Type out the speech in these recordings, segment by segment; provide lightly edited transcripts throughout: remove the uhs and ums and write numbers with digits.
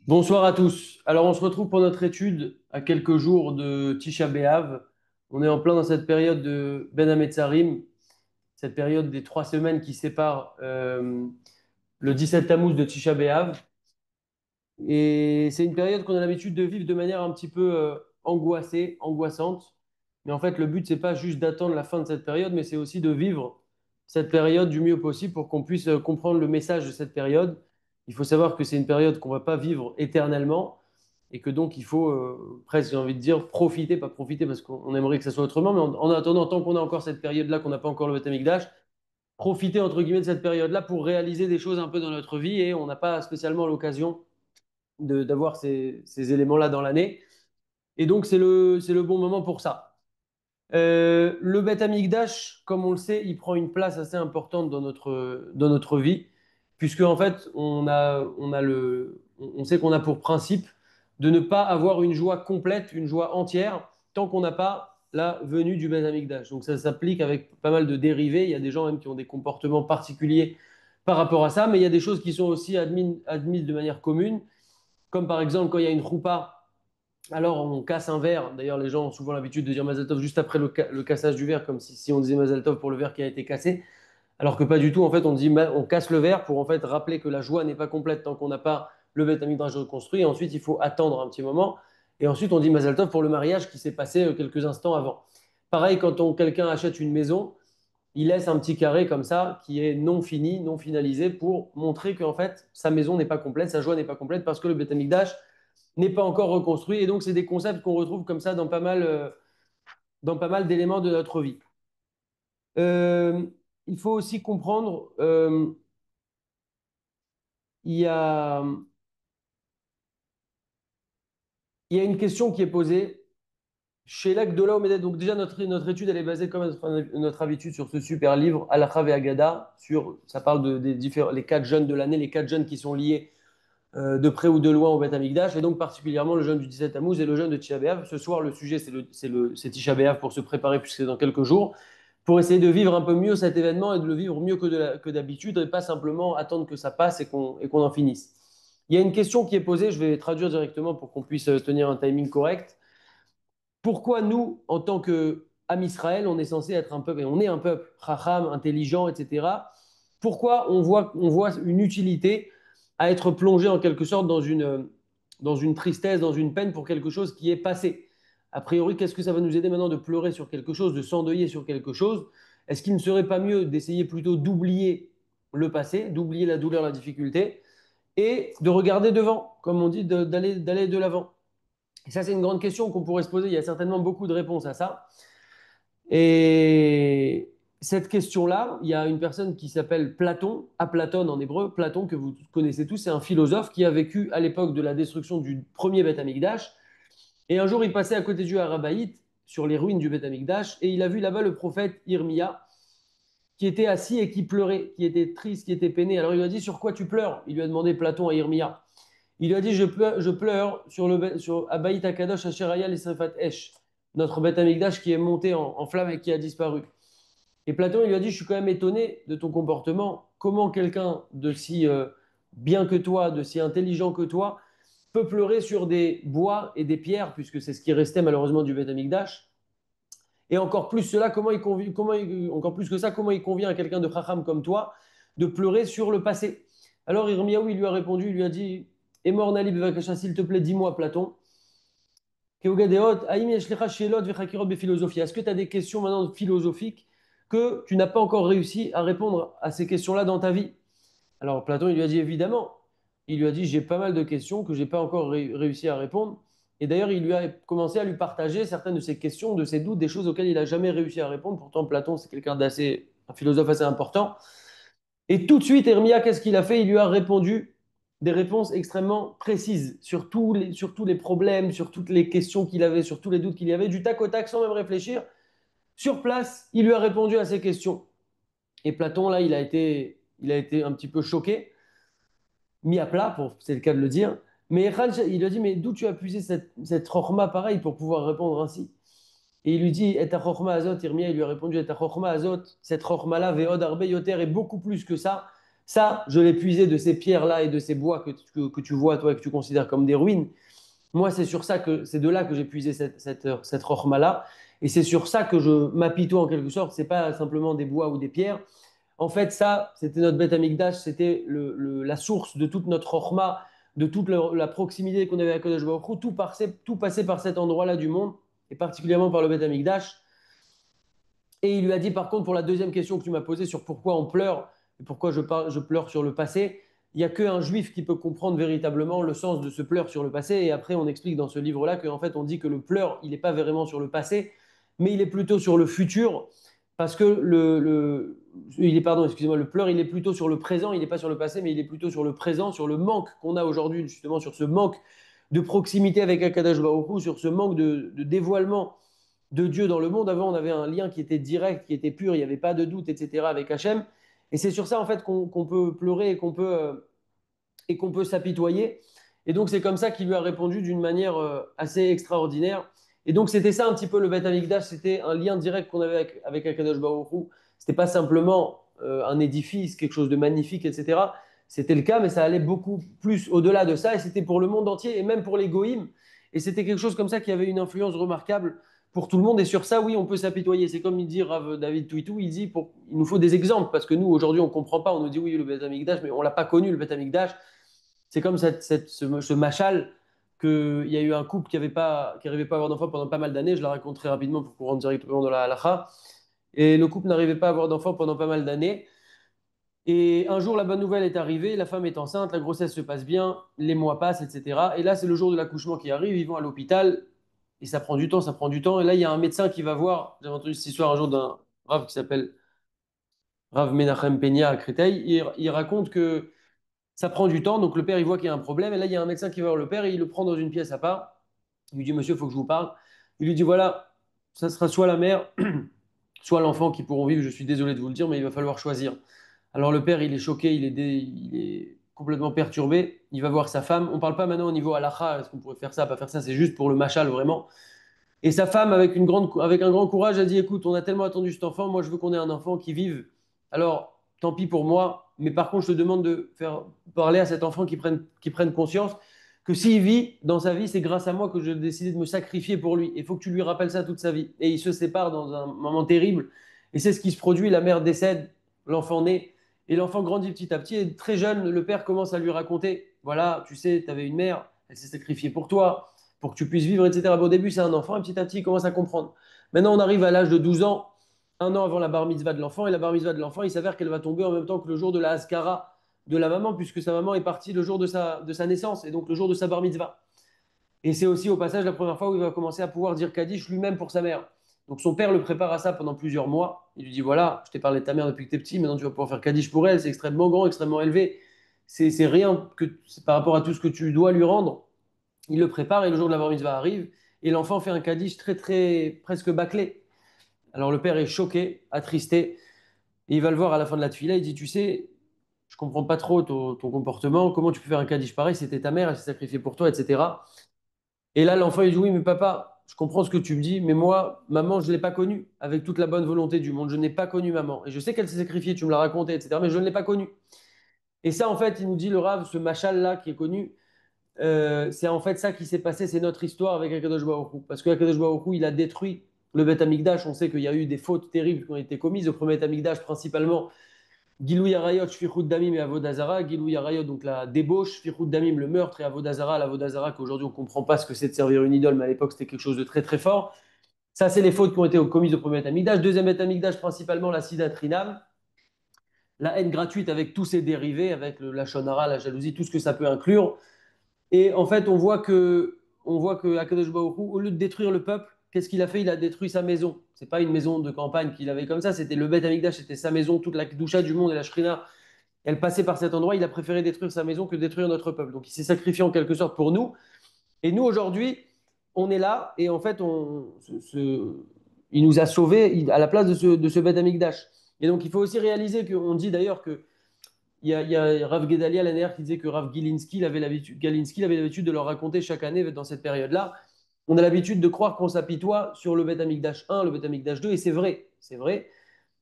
Bonsoir à tous. Alors, on se retrouve pour notre étude à quelques jours de Tisha B'Av. On est en plein dans cette période de Ben Hametzarim, cette période des 3 semaines qui séparent le 17 Tammuz de Tisha B'Av. Et c'est une période qu'on a l'habitude de vivre de manière un petit peu angoissée, angoissante. Mais en fait, le but, c'est pas juste d'attendre la fin de cette période, mais c'est aussi de vivre cette période du mieux possible pour qu'on puisse comprendre le message de cette période. Il faut savoir que c'est une période qu'on va pas vivre éternellement et que donc il faut presque, j'ai envie de dire, profiter, pas profiter parce qu'on aimerait que ça soit autrement, mais en attendant, tant qu'on a encore cette période-là, qu'on n'a pas encore le Beth Amikdash, profiter entre guillemets de cette période-là pour réaliser des choses un peu dans notre vie et on n'a pas spécialement l'occasion d'avoir ces éléments-là dans l'année. Et donc, c'est le bon moment pour ça. Le Beth Amikdash, comme on le sait, il prend une place assez importante dans notre vie, puisque en fait, on sait qu'on a pour principe de ne pas avoir une joie complète, une joie entière, tant qu'on n'a pas la venue du Beth Amikdash. Donc ça s'applique avec pas mal de dérivés. Il y a des gens même qui ont des comportements particuliers par rapport à ça, mais il y a des choses qui sont aussi admises de manière commune, comme par exemple quand il y a une choupa, alors on casse un verre. D'ailleurs, les gens ont souvent l'habitude de dire Mazel Tov juste après le cassage du verre, comme si on disait Mazel Tov pour le verre qui a été cassé. Alors que pas du tout. En fait, on dit on casse le verre pour en fait rappeler que la joie n'est pas complète tant qu'on n'a pas le Beth Amikdash reconstruit. Et ensuite, il faut attendre un petit moment. Et ensuite, on dit Mazel Tov pour le mariage qui s'est passé quelques instants avant. Pareil, quand quelqu'un achète une maison, il laisse un petit carré comme ça qui est non fini, non finalisé pour montrer qu'en fait, sa maison n'est pas complète, sa joie n'est pas complète parce que le Beth Amikdash n'est pas encore reconstruit. Et donc, c'est des concepts qu'on retrouve comme ça dans pas mal d'éléments de notre vie. Euh, il faut aussi comprendre, il y a, il y a une question qui est posée chez l'Agdola Omedet. Donc, déjà, notre étude, elle est basée, comme notre habitude, sur ce super livre, Halacha Agada. Ça parle les 4 jeûnes de l'année, les 4 jeûnes qui sont liés de près ou de loin au Beth Amikdash, et donc particulièrement le jeûne du 17 Tammuz et le jeûne de Tisha B'Av. Ce soir, le sujet, c'est Tisha B'Av pour se préparer, puisque c'est dans quelques jours, pour essayer de vivre un peu mieux cet événement et de le vivre mieux que d'habitude, et pas simplement attendre que ça passe et qu'on en finisse. Il y a une question qui est posée, je vais traduire directement pour qu'on puisse tenir un timing correct. Pourquoi nous, en tant que Israël, on est censé être un peuple, et on est un peuple chacham, intelligent, etc. Pourquoi on voit une utilité à être plongé en quelque sorte dans une tristesse, dans une peine pour quelque chose qui est passé? A priori, qu'est-ce que ça va nous aider maintenant de pleurer sur quelque chose, de s'endeuiller sur quelque chose? Est-ce qu'il ne serait pas mieux d'essayer plutôt d'oublier le passé, d'oublier la douleur, la difficulté, et de regarder devant, comme on dit, d'aller de l'avant? Et ça, c'est une grande question qu'on pourrait se poser. Il y a certainement beaucoup de réponses à ça. Et cette question-là, il y a une personne qui s'appelle Platon, Aplaton en hébreu, Platon que vous connaissez tous, c'est un philosophe qui a vécu à l'époque de la destruction du premier Beth Amikdash. Et un jour, il passait à côté du Harabaït, sur les ruines du Beth Amikdash, et il a vu là-bas le prophète Irmia, qui était assis et qui pleurait, qui était triste, qui était peiné. Alors il lui a dit, sur quoi tu pleures? Il lui a demandé Platon à Irmia. Il lui a dit, je pleure sur Abaït Akadosh Asheraya et Sefat Esh, notre Beth Amikdash qui est monté en flamme et qui a disparu. Et Platon, il lui a dit, je suis quand même étonné de ton comportement. Comment quelqu'un de si bien que toi, de si intelligent que toi, peut pleurer sur des bois et des pierres, puisque c'est ce qui restait malheureusement du Beth Amikdash. Et encore plus cela, encore plus que ça, comment il convient à quelqu'un de chacham comme toi de pleurer sur le passé? Alors Irmiyaou, il lui a répondu, il lui a dit, Emor Nali Bevakasha, s'il te plaît, dis-moi, Platon, est-ce que tu as des questions maintenant philosophiques que tu n'as pas encore réussi à répondre à ces questions-là dans ta vie? Alors Platon, il lui a dit évidemment. Il lui a dit, j'ai pas mal de questions que j'ai pas encore réussi à répondre. Et d'ailleurs, il lui a commencé à lui partager certaines de ses questions, de ses doutes, des choses auxquelles il n'a jamais réussi à répondre. Pourtant, Platon, c'est un philosophe assez important. Et tout de suite, Hermia, qu'est-ce qu'il a fait? Il lui a répondu des réponses extrêmement précises sur tous les problèmes, sur toutes les questions qu'il avait, sur tous les doutes qu'il y avait, du tac au tac, sans même réfléchir. Sur place, il lui a répondu à ces questions. Et Platon, là, il a été un petit peu choqué, mis à plat, c'est le cas de le dire. Mais il lui a dit, mais d'où tu as puisé cette chorma pareil pour pouvoir répondre ainsi? Et il lui dit, et ta chorma azot, Irmia, il lui a répondu, et ta chorma azot, cette chorma-là, veod arbe yoter, est beaucoup plus que ça. Ça, je l'ai puisé de ces pierres-là et de ces bois que tu vois, toi, et que tu considères comme des ruines. Moi, c'est de là que j'ai puisé cette rochma-là. Et c'est sur ça que je m'apitoie en quelque sorte. C'est pas simplement des bois ou des pierres. En fait, ça, c'était notre Beth Amikdash, c'était la source de toute notre rochma, de toute la proximité qu'on avait avec Kodesh Baruch Hu. Tout passait par cet endroit-là du monde, et particulièrement par le Beth Amikdash. Et il lui a dit, par contre, pour la deuxième question que tu m'as posée sur pourquoi on pleure et pourquoi je pleure sur le passé, il n'y a qu'un juif qui peut comprendre véritablement le sens de ce pleur sur le passé. Et après, on explique dans ce livre-là qu'en fait, on dit que le pleur, il n'est pas vraiment sur le passé, mais il est plutôt sur le futur. Parce que pardon, excusez-moi, le pleur, il est plutôt sur le présent, il n'est pas sur le passé, mais il est plutôt sur le présent, sur le manque qu'on a aujourd'hui, justement, sur ce manque de proximité avec Akadosh Baruch Hu, sur ce manque de dévoilement de Dieu dans le monde. Avant, on avait un lien qui était direct, qui était pur, il n'y avait pas de doute, etc. avec Hachem. Et c'est sur ça, en fait, qu'on peut pleurer et qu'on peut s'apitoyer. Et donc, c'est comme ça qu'il lui a répondu d'une manière assez extraordinaire. Et donc, c'était ça un petit peu le Beth Amikdash, c'était un lien direct qu'on avait avec Akadosh Baruch Hu. C'était pas simplement un édifice, quelque chose de magnifique, etc. C'était le cas, mais ça allait beaucoup plus au-delà de ça, et c'était pour le monde entier, et même pour les goïms. Et c'était quelque chose comme ça qui avait une influence remarquable pour tout le monde. Et sur ça, oui, on peut s'apitoyer. C'est comme il dit Rav David Touitou, il dit il nous faut des exemples, parce que nous, aujourd'hui, on ne comprend pas. On nous dit oui, le Beth Amikdash, mais on ne l'a pas connu, le Beth Amikdash. C'est comme ce machal qu'il y a eu un couple qui n'arrivait pas à avoir d'enfant pendant pas mal d'années. Je la raconte très rapidement pour qu'on rentre directement dans la halakha. Et le couple n'arrivait pas à avoir d'enfant pendant pas mal d'années. Et un jour, la bonne nouvelle est arrivée, la femme est enceinte, la grossesse se passe bien, les mois passent, etc. Et là, c'est le jour de l'accouchement qui arrive, ils vont à l'hôpital, et ça prend du temps, ça prend du temps. Et là, il y a un médecin qui va voir, j'ai entendu cette histoire un jour d'un Rav qui s'appelle Rav Menachem Peña à Créteil, il raconte que ça prend du temps, donc le père, il voit qu'il y a un problème, et là, il y a un médecin qui va voir le père, et il le prend dans une pièce à part. Il lui dit, monsieur, il faut que je vous parle. Il lui dit, voilà, ça sera soit la mère, soit l'enfant qui pourront vivre, je suis désolé de vous le dire, mais il va falloir choisir. Alors le père, il est choqué, il est complètement perturbé, il va voir sa femme. On ne parle pas maintenant au niveau halakha, est-ce qu'on pourrait faire ça, pas faire ça, c'est juste pour le machal, vraiment. Et sa femme, avec un grand courage, a dit, écoute, on a tellement attendu cet enfant, moi je veux qu'on ait un enfant qui vive. Alors, tant pis pour moi, mais par contre, je te demande de faire parler à cet enfant qui prenne conscience que s'il vit dans sa vie, c'est grâce à moi que j'ai décidé de me sacrifier pour lui. Il faut que tu lui rappelles ça toute sa vie. Et ils se séparent dans un moment terrible. Et c'est ce qui se produit, la mère décède, l'enfant naît, et l'enfant grandit petit à petit. Et très jeune, le père commence à lui raconter, voilà, tu sais, tu avais une mère, elle s'est sacrifiée pour toi pour que tu puisses vivre, etc. Bon, au début, c'est un enfant, et petit à petit, il commence à comprendre. Maintenant, on arrive à l'âge de 12 ans, un an avant la bar mitzvah de l'enfant, et la bar mitzvah de l'enfant, il s'avère qu'elle va tomber en même temps que le jour de la Haskara de la maman, puisque sa maman est partie le jour de sa naissance, et donc le jour de sa bar mitzvah. Et c'est aussi au passage la première fois où il va commencer à pouvoir dire Kaddish lui-même pour sa mère. Donc son père le prépare à ça pendant plusieurs mois. Il lui dit, voilà, je t'ai parlé de ta mère depuis que tu es petit, maintenant tu vas pouvoir faire Kaddish pour elle, c'est extrêmement grand, extrêmement élevé. C'est rien par rapport à tout ce que tu dois lui rendre. Il le prépare et le jour de la bar mitzvah arrive et l'enfant fait un kaddish très très presque bâclé. Alors le père est choqué, attristé et il va le voir à la fin de la tefila. Il dit tu sais, je comprends pas trop ton comportement. Comment tu peux faire un kaddish pareil? C'était ta mère, elle s'est sacrifiée pour toi, etc. Et là l'enfant il dit oui mais papa, je comprends ce que tu me dis, mais moi maman je l'ai pas connue avec toute la bonne volonté du monde. Je n'ai pas connu maman et je sais qu'elle s'est sacrifiée. Tu me l'as raconté, etc. Mais je ne l'ai pas connue. Et ça en fait il nous dit le Rav, ce machal là qui est connu. C'est en fait ça qui s'est passé, c'est notre histoire avec Akadosh Baruch Hu. Parce que Akadosh Baruch Hu, il a détruit le Beth Amikdash. On sait qu'il y a eu des fautes terribles qui ont été commises. Au premier Beth Amikdash, principalement, Gilou Arayot, Shfichut Damim et Avodazara. Gilou Arayot, donc la débauche, Shfichut Damim, le meurtre, et Avodazara, l'Avodazara, qu'aujourd'hui on ne comprend pas ce que c'est de servir une idole, mais à l'époque c'était quelque chose de très très fort. Ça, c'est les fautes qui ont été commises au premier Beth Amikdash. Deuxième Beth Amikdash, principalement la Sidat Rinam, la haine gratuite avec tous ses dérivés, avec le, la shonara, la jalousie, tout ce que ça peut inclure. Et en fait, on voit que Akadosh Baruch Hu, au lieu de détruire le peuple, qu'est-ce qu'il a fait? Il a détruit sa maison. C'est pas une maison de campagne qu'il avait comme ça, c'était le Beth Amikdash, c'était sa maison, toute la doucha du monde et la shrina, elle passait par cet endroit. Il a préféré détruire sa maison que détruire notre peuple. Donc il s'est sacrifié en quelque sorte pour nous. Et nous, aujourd'hui, on est là et en fait, il nous a sauvés à la place de ce Beth Amikdash. Et donc il faut aussi réaliser qu'on dit d'ailleurs que il y a Rav Gedalia l'année dernière qui disait que Rav Galinski il avait l'habitude de leur raconter chaque année dans cette période-là. On a l'habitude de croire qu'on s'apitoie sur le Beth Amikdash 1, le Beth Amikdash 2, et c'est vrai, c'est vrai.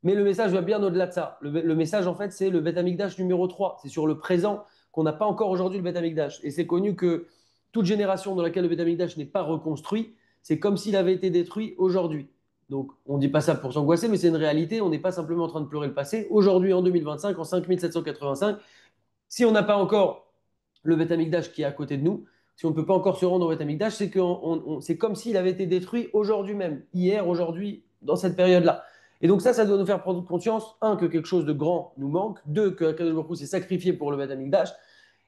Mais le message va bien au-delà de ça. Le message, en fait, c'est le Beth Amikdash numéro 3. C'est sur le présent qu'on n'a pas encore aujourd'hui le Beth Amikdash. Et c'est connu que toute génération dans laquelle le Beth Amikdash n'est pas reconstruit, c'est comme s'il avait été détruit aujourd'hui. Donc, on ne dit pas ça pour s'angoisser, mais c'est une réalité. On n'est pas simplement en train de pleurer le passé. Aujourd'hui, en 2025, en 5785, si on n'a pas encore le Beth Amikdash qui est à côté de nous, si on ne peut pas encore se rendre au Beth Amikdash, c'est comme s'il avait été détruit aujourd'hui même, hier, aujourd'hui, dans cette période-là. Et donc ça doit nous faire prendre conscience, un, que quelque chose de grand nous manque, deux, que Akadosh Baruch Hu s'est sacrifié pour le Beth Amikdash,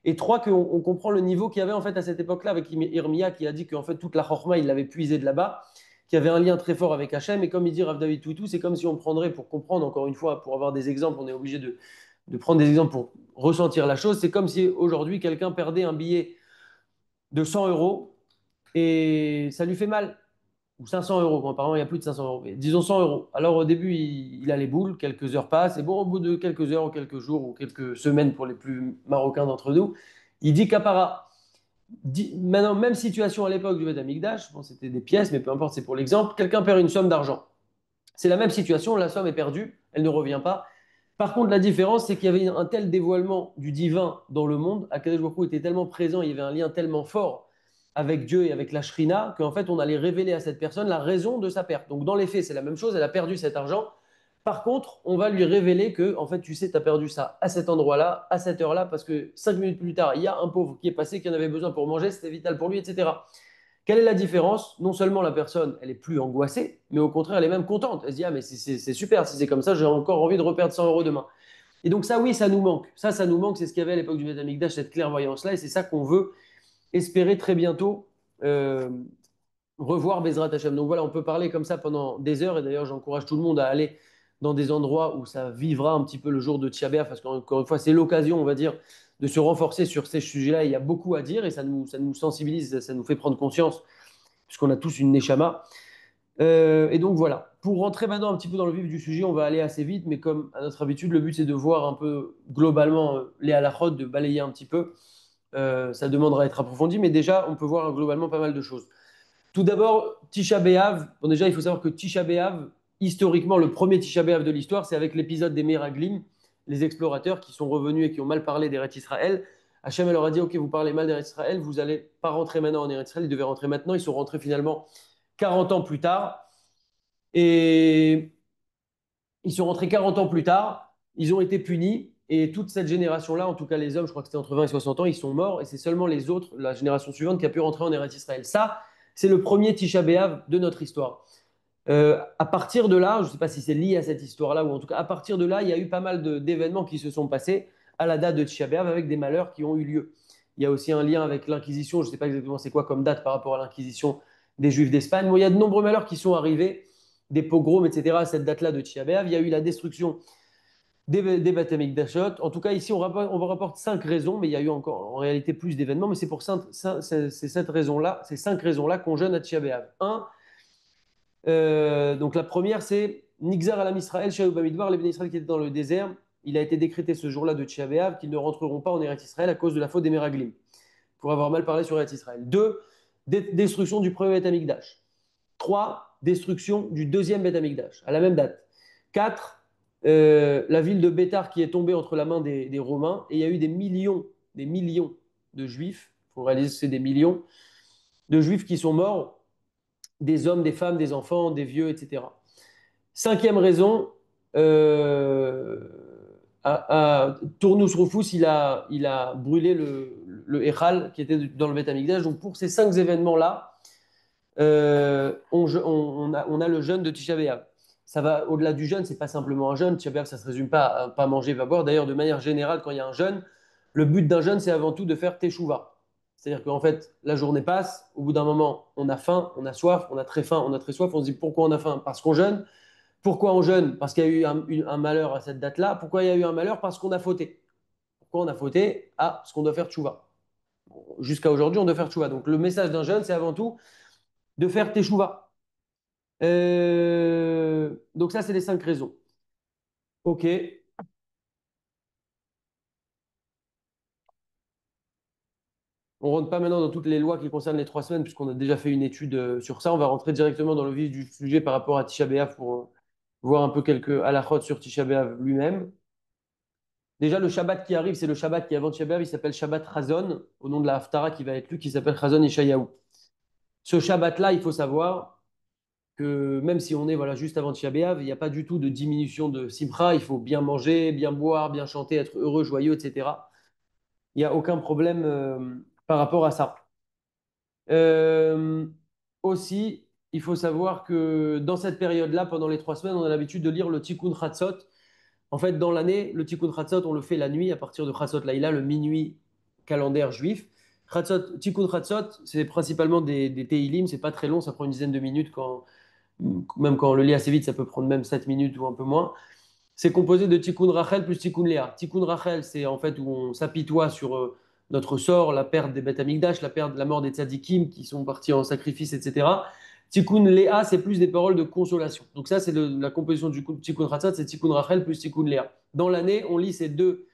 et trois, qu'on comprend le niveau qu'il y avait en fait à cette époque-là avec Irmia qui a dit qu'en fait toute la Chorma, il l'avait puisé de là-bas, qu'il y avait un lien très fort avec Hachem, et comme il dit Rav David Touitou, c'est comme si on prendrait, pour comprendre encore une fois, pour avoir des exemples, on est obligé de prendre des exemples pour ressentir la chose. C'est comme si aujourd'hui quelqu'un perdait un billet de 100 euros et ça lui fait mal. Ou 500 euros, quand apparemment il y a plus de 500 euros. Mais disons 100 euros. Alors au début, il a les boules, quelques heures passent, et bon, au bout de quelques heures ou quelques jours ou quelques semaines pour les plus marocains d'entre nous, il dit qu'apparat. Maintenant, même situation à l'époque du Beth Amikdash, bon, c'était des pièces, mais peu importe, c'est pour l'exemple, quelqu'un perd une somme d'argent. C'est la même situation, la somme est perdue, elle ne revient pas. Par contre, la différence, c'est qu'il y avait un tel dévoilement du divin dans le monde, Akadosh Baruch Hu était tellement présent, il y avait un lien tellement fort avec Dieu et avec la Shrina, qu'en fait, on allait révéler à cette personne la raison de sa perte. Donc, dans les faits, c'est la même chose, elle a perdu cet argent. Par contre, on va lui révéler que, en fait, tu sais, tu as perdu ça à cet endroit-là, à cette heure-là, parce que 5 minutes plus tard, il y a un pauvre qui est passé, qui en avait besoin pour manger, c'était vital pour lui, etc. Quelle est la différence? Non seulement la personne, elle est plus angoissée, mais au contraire, elle est même contente. Elle se dit, ah, mais c'est super, si c'est comme ça, j'ai encore envie de reperdre 100 euros demain. Et donc ça, oui, ça nous manque. Ça nous manque, c'est ce qu'il y avait à l'époque du Beth Amikdash, cette clairvoyance-là, et c'est ça qu'on veut espérer très bientôt euh, revoir Bezrat Hashem. Donc voilà, on peut parler comme ça pendant des heures, et d'ailleurs, j'encourage tout le monde à aller dans des endroits où ça vivra un petit peu le jour de Tisha B'Av, parce qu'encore une fois, c'est l'occasion, on va dire, de se renforcer sur ces sujets-là. Il y a beaucoup à dire, et ça nous sensibilise, ça nous fait prendre conscience puisqu'on a tous une neshama. Et donc voilà, pour rentrer maintenant un petit peu dans le vif du sujet, on va aller assez vite, mais comme à notre habitude, le but c'est de voir un peu globalement les halakhot, de balayer un petit peu. Ça demandera à être approfondi, mais déjà, on peut voir globalement pas mal de choses. Tout d'abord, Tisha B'Av. Bon, déjà, il faut savoir que Tisha B'Av, historiquement, le premier Tisha B'Av de l'histoire, c'est avec l'épisode des Meraglim, les explorateurs qui sont revenus et qui ont mal parlé d'Eretz Israël. Hachem leur a dit, OK, vous parlez mal d'Eretz Israël, vous n'allez pas rentrer maintenant en Eretz Israël, ils devaient rentrer maintenant. Ils sont rentrés finalement 40 ans plus tard. Et ils sont rentrés 40 ans plus tard, ils ont été punis. Et toute cette génération-là, en tout cas les hommes, je crois que c'était entre 20 et 60 ans, ils sont morts. Et c'est seulement les autres, la génération suivante, qui a pu rentrer en Eretz Israël. Ça, c'est le premier Tisha B'Av de notre histoire. À partir de là, je ne sais pas si c'est lié à cette histoire-là, ou en tout cas, à partir de là, il y a eu pas mal d'événements qui se sont passés à la date de Tisha B'Av avec des malheurs qui ont eu lieu. Il y a aussi un lien avec l'Inquisition, je ne sais pas exactement c'est quoi comme date par rapport à l'Inquisition des Juifs d'Espagne. Bon, il y a de nombreux malheurs qui sont arrivés, des pogroms, etc. à cette date-là de Tisha B'Av. Il y a eu la destruction des Beth Amikdashot. En tout cas, ici, on rapporte 5 raisons, mais il y a eu encore en réalité plus d'événements. Mais c'est pour cette raison-là, ces 5 raisons-là qu'on jeûne à Tisha B'Av. Un, donc la première, c'est Nixar alam Israël, Shaou Bamidbar, les bénis Israël qui étaient dans le désert. Il a été décrété ce jour-là de Tisha B'Av qu'ils ne rentreront pas en Eretz Israël à cause de la faute des Meraglim, pour avoir mal parlé sur Eretz Israël. Deux, destruction du premier Beth Amikdash. Trois, destruction du deuxième Beth Amikdash, à la même date. Quatre, la ville de Bétar qui est tombée entre la main des Romains, et il y a eu des millions de Juifs, il faut réaliser que c'est des millions de Juifs qui sont morts, des hommes, des femmes, des enfants, des vieux, etc. Cinquième raison, Tournus Rufus, il a brûlé le Echal qui était dans le Beth Amikdash. Donc pour ces 5 événements-là, on a le jeûne de Tisha B'Av. Ça va au-delà du jeûne, c'est pas simplement un jeûne. Tisha B'Av, ça se résume pas à pas manger, pas boire. D'ailleurs, de manière générale, quand il y a un jeûne, le but d'un jeûne, c'est avant tout de faire teshuva. C'est-à-dire qu'en fait, la journée passe, au bout d'un moment, on a faim, on a soif, on a très faim, on a très soif, on se dit pourquoi on a faim? Parce qu'on jeûne. Pourquoi on jeûne? Parce qu'il y a eu un malheur à cette date-là. Pourquoi il y a eu un malheur? Parce qu'on a fauté. Pourquoi on a fauté? Ah, parce qu'on doit faire tchouva. Bon, jusqu'à aujourd'hui, on doit faire tchouva. Donc le message d'un jeûne, c'est avant tout de faire teshuva. Donc ça, c'est les 5 raisons. Ok, on rentre pas maintenant dans toutes les lois qui concernent les 3 semaines, puisqu'on a déjà fait une étude sur ça. On va rentrer directement dans le vif du sujet par rapport à Tisha B'Av voir un peu quelques halachot sur Tisha B'Av lui-même. Déjà, le Shabbat qui arrive, c'est le Shabbat qui est avant Tisha B'Av, il s'appelle Shabbat Chazon, au nom de la Haftara qui va être lu, qui s'appelle Chazon Ishayahu. Ce Shabbat-là, il faut savoir que même si on est voilà, juste avant Tisha B'Av, il n'y a pas du tout de diminution de Simcha, il faut bien manger, bien boire, bien chanter, être heureux, joyeux, etc. Il n'y a aucun problème par rapport à ça. Euh, Aussi, il faut savoir que dans cette période-là, pendant les 3 semaines, on a l'habitude de lire le Tikkun Chatzot. En fait, dans l'année, le Tikkun Chatzot, on le fait la nuit à partir de Chatzot Laïla, le minuit calendaire juif. Tikkun Chatzot, c'est principalement des Teilim, c'est pas très long, ça prend une dizaine de minutes. Même quand on le lit assez vite, ça peut prendre même 7 minutes ou un peu moins. C'est composé de Tikkun Rachel plus Tikkun Léa. Tikkun Rachel, c'est en fait où on s'apitoie sur notre sort, la perte des Beth Amikdash, la mort des Tzadikim qui sont partis en sacrifice, etc. Tikkun Léa, c'est plus des paroles de consolation. Donc ça, c'est la composition du Tikkun Chatzot, c'est Tikkun Rachel plus Tikkun Léa. Dans l'année, on lit ces deux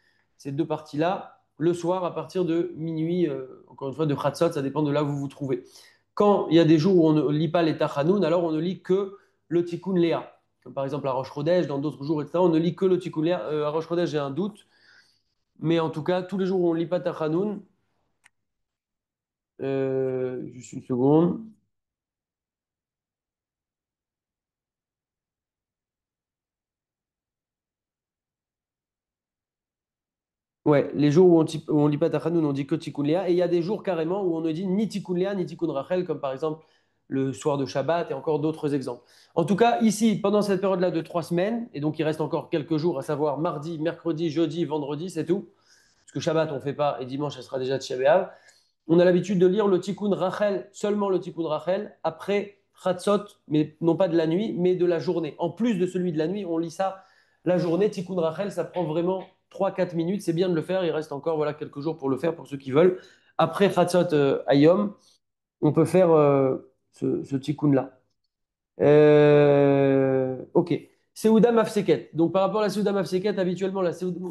parties-là le soir à partir de minuit, encore une fois, de Chatzot, ça dépend de là où vous vous trouvez. Quand il y a des jours où on ne lit pas les Tachanoun, alors on ne lit que le Tikkun Léa. Comme par exemple à Rosh Chodesh, dans d'autres jours, etc. On ne lit que le Tikkun Léa. À Rosh Chodesh, j'ai un doute. Mais en tout cas, tous les jours où on ne lit pas Tachanoun, juste une seconde. Ouais, les jours où on lit pas Tachanoun, on dit que Tikkun Léa. Et il y a des jours carrément où on ne dit ni Tikkun Léa ni Tikkun Rachel, comme par exemple le soir de Shabbat et encore d'autres exemples. En tout cas, ici, pendant cette période-là de 3 semaines, et donc il reste encore quelques jours, à savoir mardi, mercredi, jeudi, vendredi, c'est tout. Parce que Shabbat, on ne fait pas, et dimanche, ça sera déjà Tisha B'Av. On a l'habitude de lire le Tikkun Rachel, seulement le Tikkun Rachel, après Chatzot, mais non pas de la nuit, mais de la journée. En plus de celui de la nuit, on lit ça la journée. Tikkun Rachel, ça prend vraiment 3-4 minutes. C'est bien de le faire. Il reste encore voilà, quelques jours pour le faire, pour ceux qui veulent. Après Chatzot Ayom, on peut faire ce Tikkun-là. Ok. Seouda Mafseket. Donc, par rapport à la Seouda Mafseket, habituellement,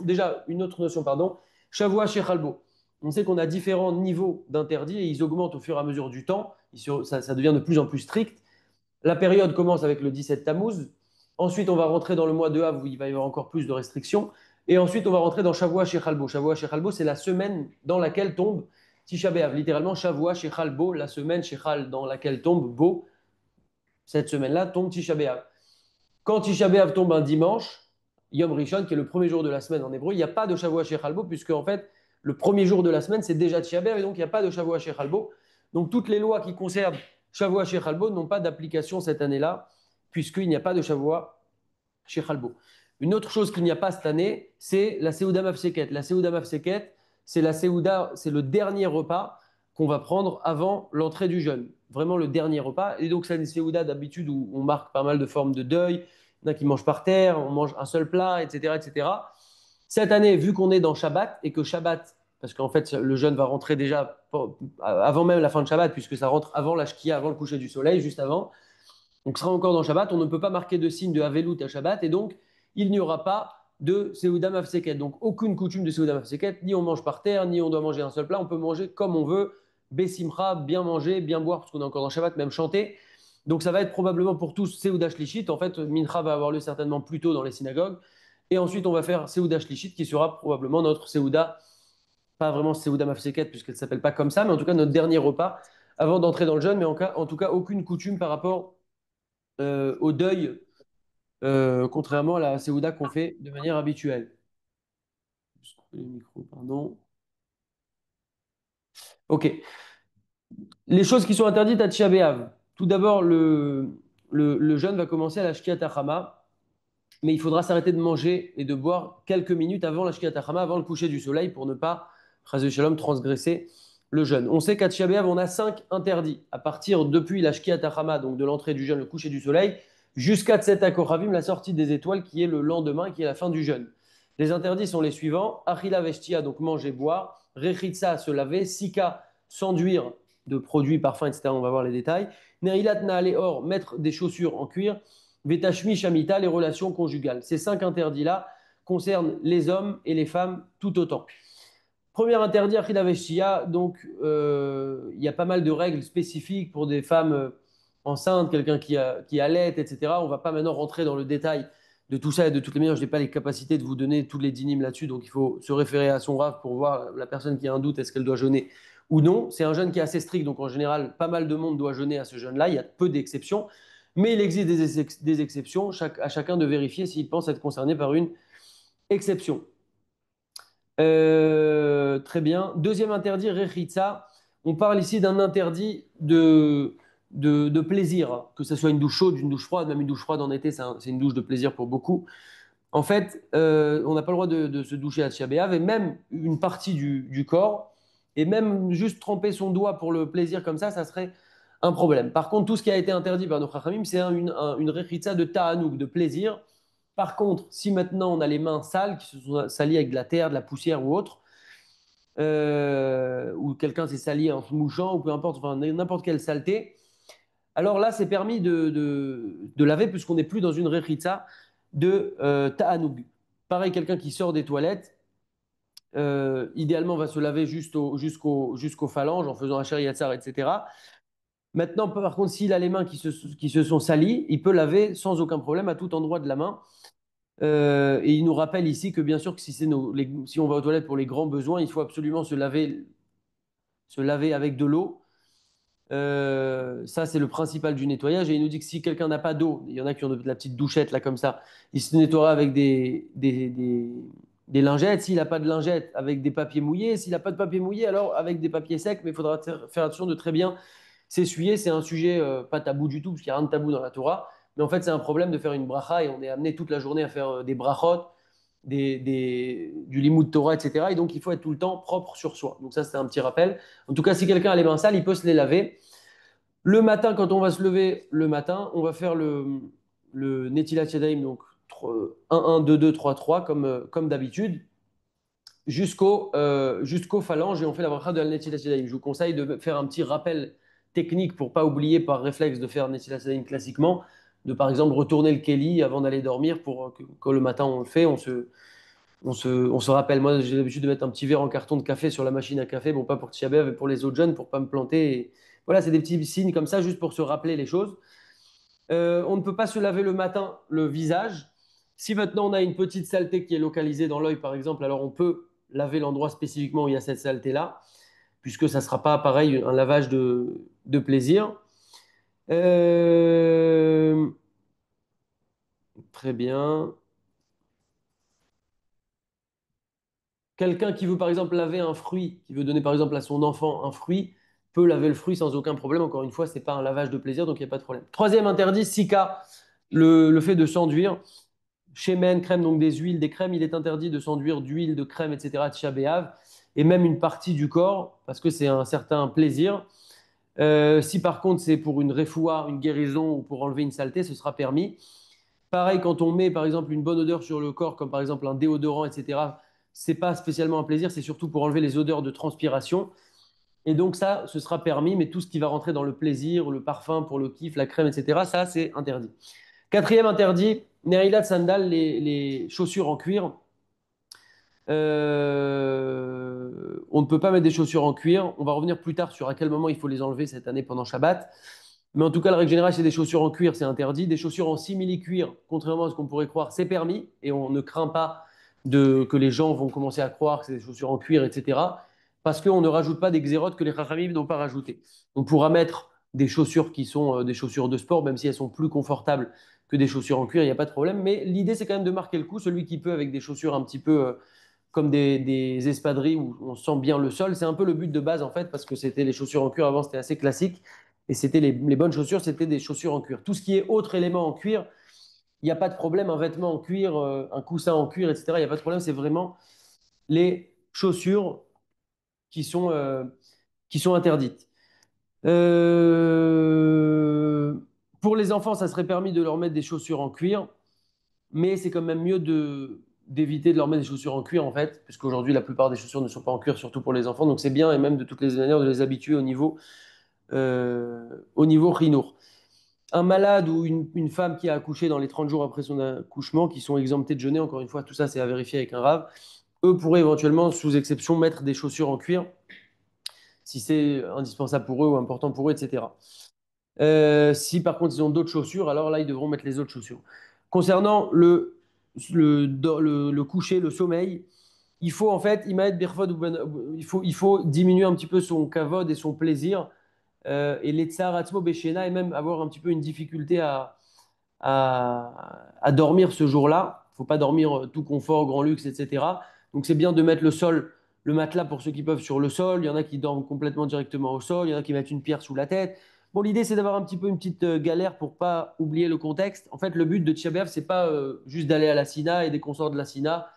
déjà, une autre notion, pardon. Shavua Shechalbo. On sait qu'on a différents niveaux d'interdits et ils augmentent au fur et à mesure du temps. Ça devient de plus en plus strict. La période commence avec le 17 Tammuz. Ensuite, on va rentrer dans le mois de Av où il va y avoir encore plus de restrictions. Et ensuite, on va rentrer dans Shavua Shechalbo. Shavua Shechalbo, c'est la semaine dans laquelle tombe Tisha B'Av. Littéralement, Shavua Shechalbo, la semaine Shechal dans laquelle tombe Bo. Cette semaine-là tombe Tisha B'Av. Quand Tisha B'Av tombe un dimanche, Yom Rishon, qui est le premier jour de la semaine en hébreu, il n'y a pas de Shavua Shechalbo, puisque en fait, le premier jour de la semaine, c'est déjà Tisha B'Av, et donc il n'y a pas de Shavua Shechalbo. Donc toutes les lois qui concernent Shavua Shechalbo n'ont pas d'application cette année-là, puisqu'il n'y a pas de Shavua Shechalbo. Une autre chose qu'il n'y a pas cette année, c'est la Seuda Mafseket. La Seuda Mafseket, c'est le dernier repas qu'on va prendre avant l'entrée du jeûne. Vraiment le dernier repas. Et donc, c'est une Seuda d'habitude où on marque pas mal de formes de deuil. Il y en a qui mangent par terre, on mange un seul plat, etc., etc. Cette année, vu qu'on est dans Shabbat et que Shabbat, parce qu'en fait, le jeûne va rentrer déjà avant même la fin de Shabbat, puisque ça rentre avant la Shkia, avant le coucher du soleil, juste avant. Donc, ce sera encore dans Shabbat. On ne peut pas marquer de signe de Havelut à Shabbat. Et donc, il n'y aura pas de Seuda Mafseket. Donc, aucune coutume de Seuda Mafseket. Ni on mange par terre, ni on doit manger un seul plat. On peut manger comme on veut. Bessimcha, bien manger, bien boire, parce qu'on est encore dans Shabbat, même chanter. Donc, ça va être probablement pour tous Seuda Shlichit. En fait, Mincha va avoir lieu certainement plus tôt dans les synagogues. Et ensuite, on va faire Seuda Shlichit, qui sera probablement notre Seuda, pas vraiment Seuda Mafseket, puisqu'elle ne s'appelle pas comme ça, mais en tout cas, notre dernier repas avant d'entrer dans le jeûne. Mais en tout cas, aucune coutume par rapport au deuil, contrairement à la Séouda qu'on fait de manière habituelle. Je coupe le micro, pardon. Ok. Les choses qui sont interdites à Tisha B'Av. Tout d'abord, le jeûne va commencer à la Shkiat HaChama, mais il faudra s'arrêter de manger et de boire quelques minutes avant la Shkiat HaChama, avant le coucher du soleil, pour ne pas, Chas Shalom, transgresser le jeûne. On sait qu'à Tisha B'Av, on a 5 interdits, à partir depuis la Shkiat HaChama, donc de l'entrée du jeûne, le coucher du soleil, jusqu'à Tset Koravim, la sortie des étoiles, qui est le lendemain, qui est la fin du jeûne. Les interdits sont les suivants: Achila Veshtia, donc manger, boire; Rechitsa, se laver; Sika, s'enduire de produits, parfums, etc. On va voir les détails. Nerilat Naale Or, mettre des chaussures en cuir. Vetashmi Shamita, les relations conjugales. Ces 5 interdits-là concernent les hommes et les femmes tout autant. Premier interdit, Achila Veshtia, donc il y a pas mal de règles spécifiques pour des femmes enceinte, quelqu'un qui allait, etc. On ne va pas maintenant rentrer dans le détail de tout ça et de toutes les manières. Je n'ai pas les capacités de vous donner tous les dynimes là-dessus, donc il faut se référer à son rave pour voir la personne qui a un doute, est-ce qu'elle doit jeûner ou non. C'est un jeûne qui est assez strict, donc en général, pas mal de monde doit jeûner à ce jeûne-là. Il y a peu d'exceptions, mais il existe des exceptions, à chacun de vérifier s'il pense être concerné par une exception. Très bien. Deuxième interdit, rechitza. On parle ici d'un interdit de plaisir, hein. Que ce soit une douche chaude, une douche froide, même une douche froide en été, c'est une douche de plaisir pour beaucoup. En fait, on n'a pas le droit de se doucher à Tisha B'Av, et même une partie du corps, et même juste tremper son doigt pour le plaisir comme ça serait un problème. Par contre, tout ce qui a été interdit par nos Chachamim, c'est une rechitza de ta'anouk, de plaisir. Par contre, si maintenant on a les mains sales, qui se sont salies avec de la terre, de la poussière ou autre, ou quelqu'un s'est sali en se mouchant, ou peu importe, enfin, n'importe quelle saleté, alors là, c'est permis de laver puisqu'on n'est plus dans une rechitza de ta'anoug. Pareil, quelqu'un qui sort des toilettes, idéalement, va se laver jusqu'aux phalanges en faisant un shariatzar, etc. Maintenant, par contre, s'il a les mains qui se sont salies, il peut laver sans aucun problème à tout endroit de la main. Et il nous rappelle ici que bien sûr que si on va aux toilettes pour les grands besoins, il faut absolument se laver avec de l'eau. Ça, c'est le principal du nettoyage. Et il nous dit que si quelqu'un n'a pas d'eau, il y en a qui ont de la petite douchette là comme ça, il se nettoiera avec des lingettes. S'il n'a pas de lingettes, avec des papiers mouillés. S'il n'a pas de papier mouillé, alors avec des papiers secs. Mais il faudra faire attention de très bien s'essuyer. C'est un sujet pas tabou du tout, parce qu'il n'y a rien de tabou dans la Torah. Mais en fait, c'est un problème de faire une bracha et on est amené toute la journée à faire des brachot, du limoud Torah, etc. Et donc, il faut être tout le temps propre sur soi. Donc, ça, c'est un petit rappel. En tout cas, si quelqu'un a les mains sales, il peut se les laver. Le matin, quand on va se lever le matin, on va faire le Netilat Yadayim, donc 1, 2, 2, 3, 3, comme d'habitude, jusqu'aux phalanges, et on fait la bracha de la Netilat Yadayim. Je vous conseille de faire un petit rappel technique pour pas oublier par réflexe de faire Netilat Yadayim classiquement, de par exemple retourner le Keli avant d'aller dormir pour que quand le matin on le fait, on se rappelle. Moi, j'ai l'habitude de mettre un petit verre en carton de café sur la machine à café, bon, pas pour Tisha B'Av, mais pour les autres jeunes, pour pas me planter. Voilà, c'est des petits signes comme ça, juste pour se rappeler les choses. On ne peut pas se laver le matin le visage. Si maintenant on a une petite saleté qui est localisée dans l'œil, par exemple, alors on peut laver l'endroit spécifiquement où il y a cette saleté-là, puisque ça ne sera pas pareil un lavage de plaisir. Euh, Très bien. Quelqu'un qui veut par exemple laver un fruit, qui veut donner par exemple à son enfant un fruit, peut laver le fruit sans aucun problème. Encore une fois, ce n'est pas un lavage de plaisir, donc il n'y a pas de problème. Troisième interdit, sika, le fait de s'enduire. Shemen, crème, donc des huiles, des crèmes, il est interdit de s'enduire d'huile, de crème, etc., Tisha B'Av, et même une partie du corps, parce que c'est un certain plaisir. Si par contre c'est pour une refoua, une guérison ou pour enlever une saleté, ce sera permis. Pareil, quand on met par exemple une bonne odeur sur le corps, comme par exemple un déodorant, etc., c'est pas spécialement un plaisir, c'est surtout pour enlever les odeurs de transpiration. Et donc ça, ce sera permis, mais tout ce qui va rentrer dans le plaisir, le parfum pour le kiff, la crème, etc., ça, c'est interdit. Quatrième interdit, Nerilat Sandal, les chaussures en cuir. On ne peut pas mettre des chaussures en cuir. On va revenir plus tard sur à quel moment il faut les enlever cette année pendant Shabbat. Mais en tout cas, la règle générale, c'est des chaussures en cuir, c'est interdit. Des chaussures en simili-cuir, contrairement à ce qu'on pourrait croire, c'est permis. Et on ne craint pas que les gens vont commencer à croire que c'est des chaussures en cuir, etc. Parce qu'on ne rajoute pas des xérotes que les chachamim n'ont pas rajoutées. On pourra mettre des chaussures qui sont des chaussures de sport, même si elles sont plus confortables que des chaussures en cuir, il n'y a pas de problème. Mais l'idée, c'est quand même de marquer le coup. Celui qui peut, avec des chaussures un petit peu comme des espadrilles où on sent bien le sol. C'est un peu le but de base en fait, parce que c'était les chaussures en cuir avant, c'était assez classique. Et c'était les bonnes chaussures, c'était des chaussures en cuir. Tout ce qui est autre élément en cuir, il n'y a pas de problème. Un vêtement en cuir, un coussin en cuir, etc. Il n'y a pas de problème. C'est vraiment les chaussures qui sont, euh, qui sont interdites. Euh, pour les enfants, ça serait permis de leur mettre des chaussures en cuir, mais c'est quand même mieux d'éviter de leur mettre des chaussures en cuir en fait, puisqu'aujourd'hui la plupart des chaussures ne sont pas en cuir, surtout pour les enfants. Donc c'est bien et même de toutes les manières de les habituer au niveau rhinour. Un malade ou une femme qui a accouché dans les 30 jours après son accouchement, qui sont exemptés de jeûner, encore une fois, tout ça c'est à vérifier avec un rave, eux pourraient éventuellement, sous exception, mettre des chaussures en cuir si c'est indispensable pour eux ou important pour eux, etc. Si par contre ils ont d'autres chaussures, alors là ils devront mettre les autres chaussures. Concernant le coucher, le sommeil, il faut en fait, il faut diminuer un petit peu son kavod et son plaisir et l'etzar atzmo beshena et même avoir un petit peu une difficulté à dormir ce jour-là. Il ne faut pas dormir tout confort, grand luxe, etc. Donc c'est bien de mettre le matelas pour ceux qui peuvent sur le sol. Il y en a qui dorment complètement directement au sol. Il y en a qui mettent une pierre sous la tête. Bon, l'idée c'est d'avoir un petit peu une petite galère pour pas oublier le contexte. En fait, le but de Tisha B'Av, c'est pas juste d'aller à la Sina et des consorts de la Sina.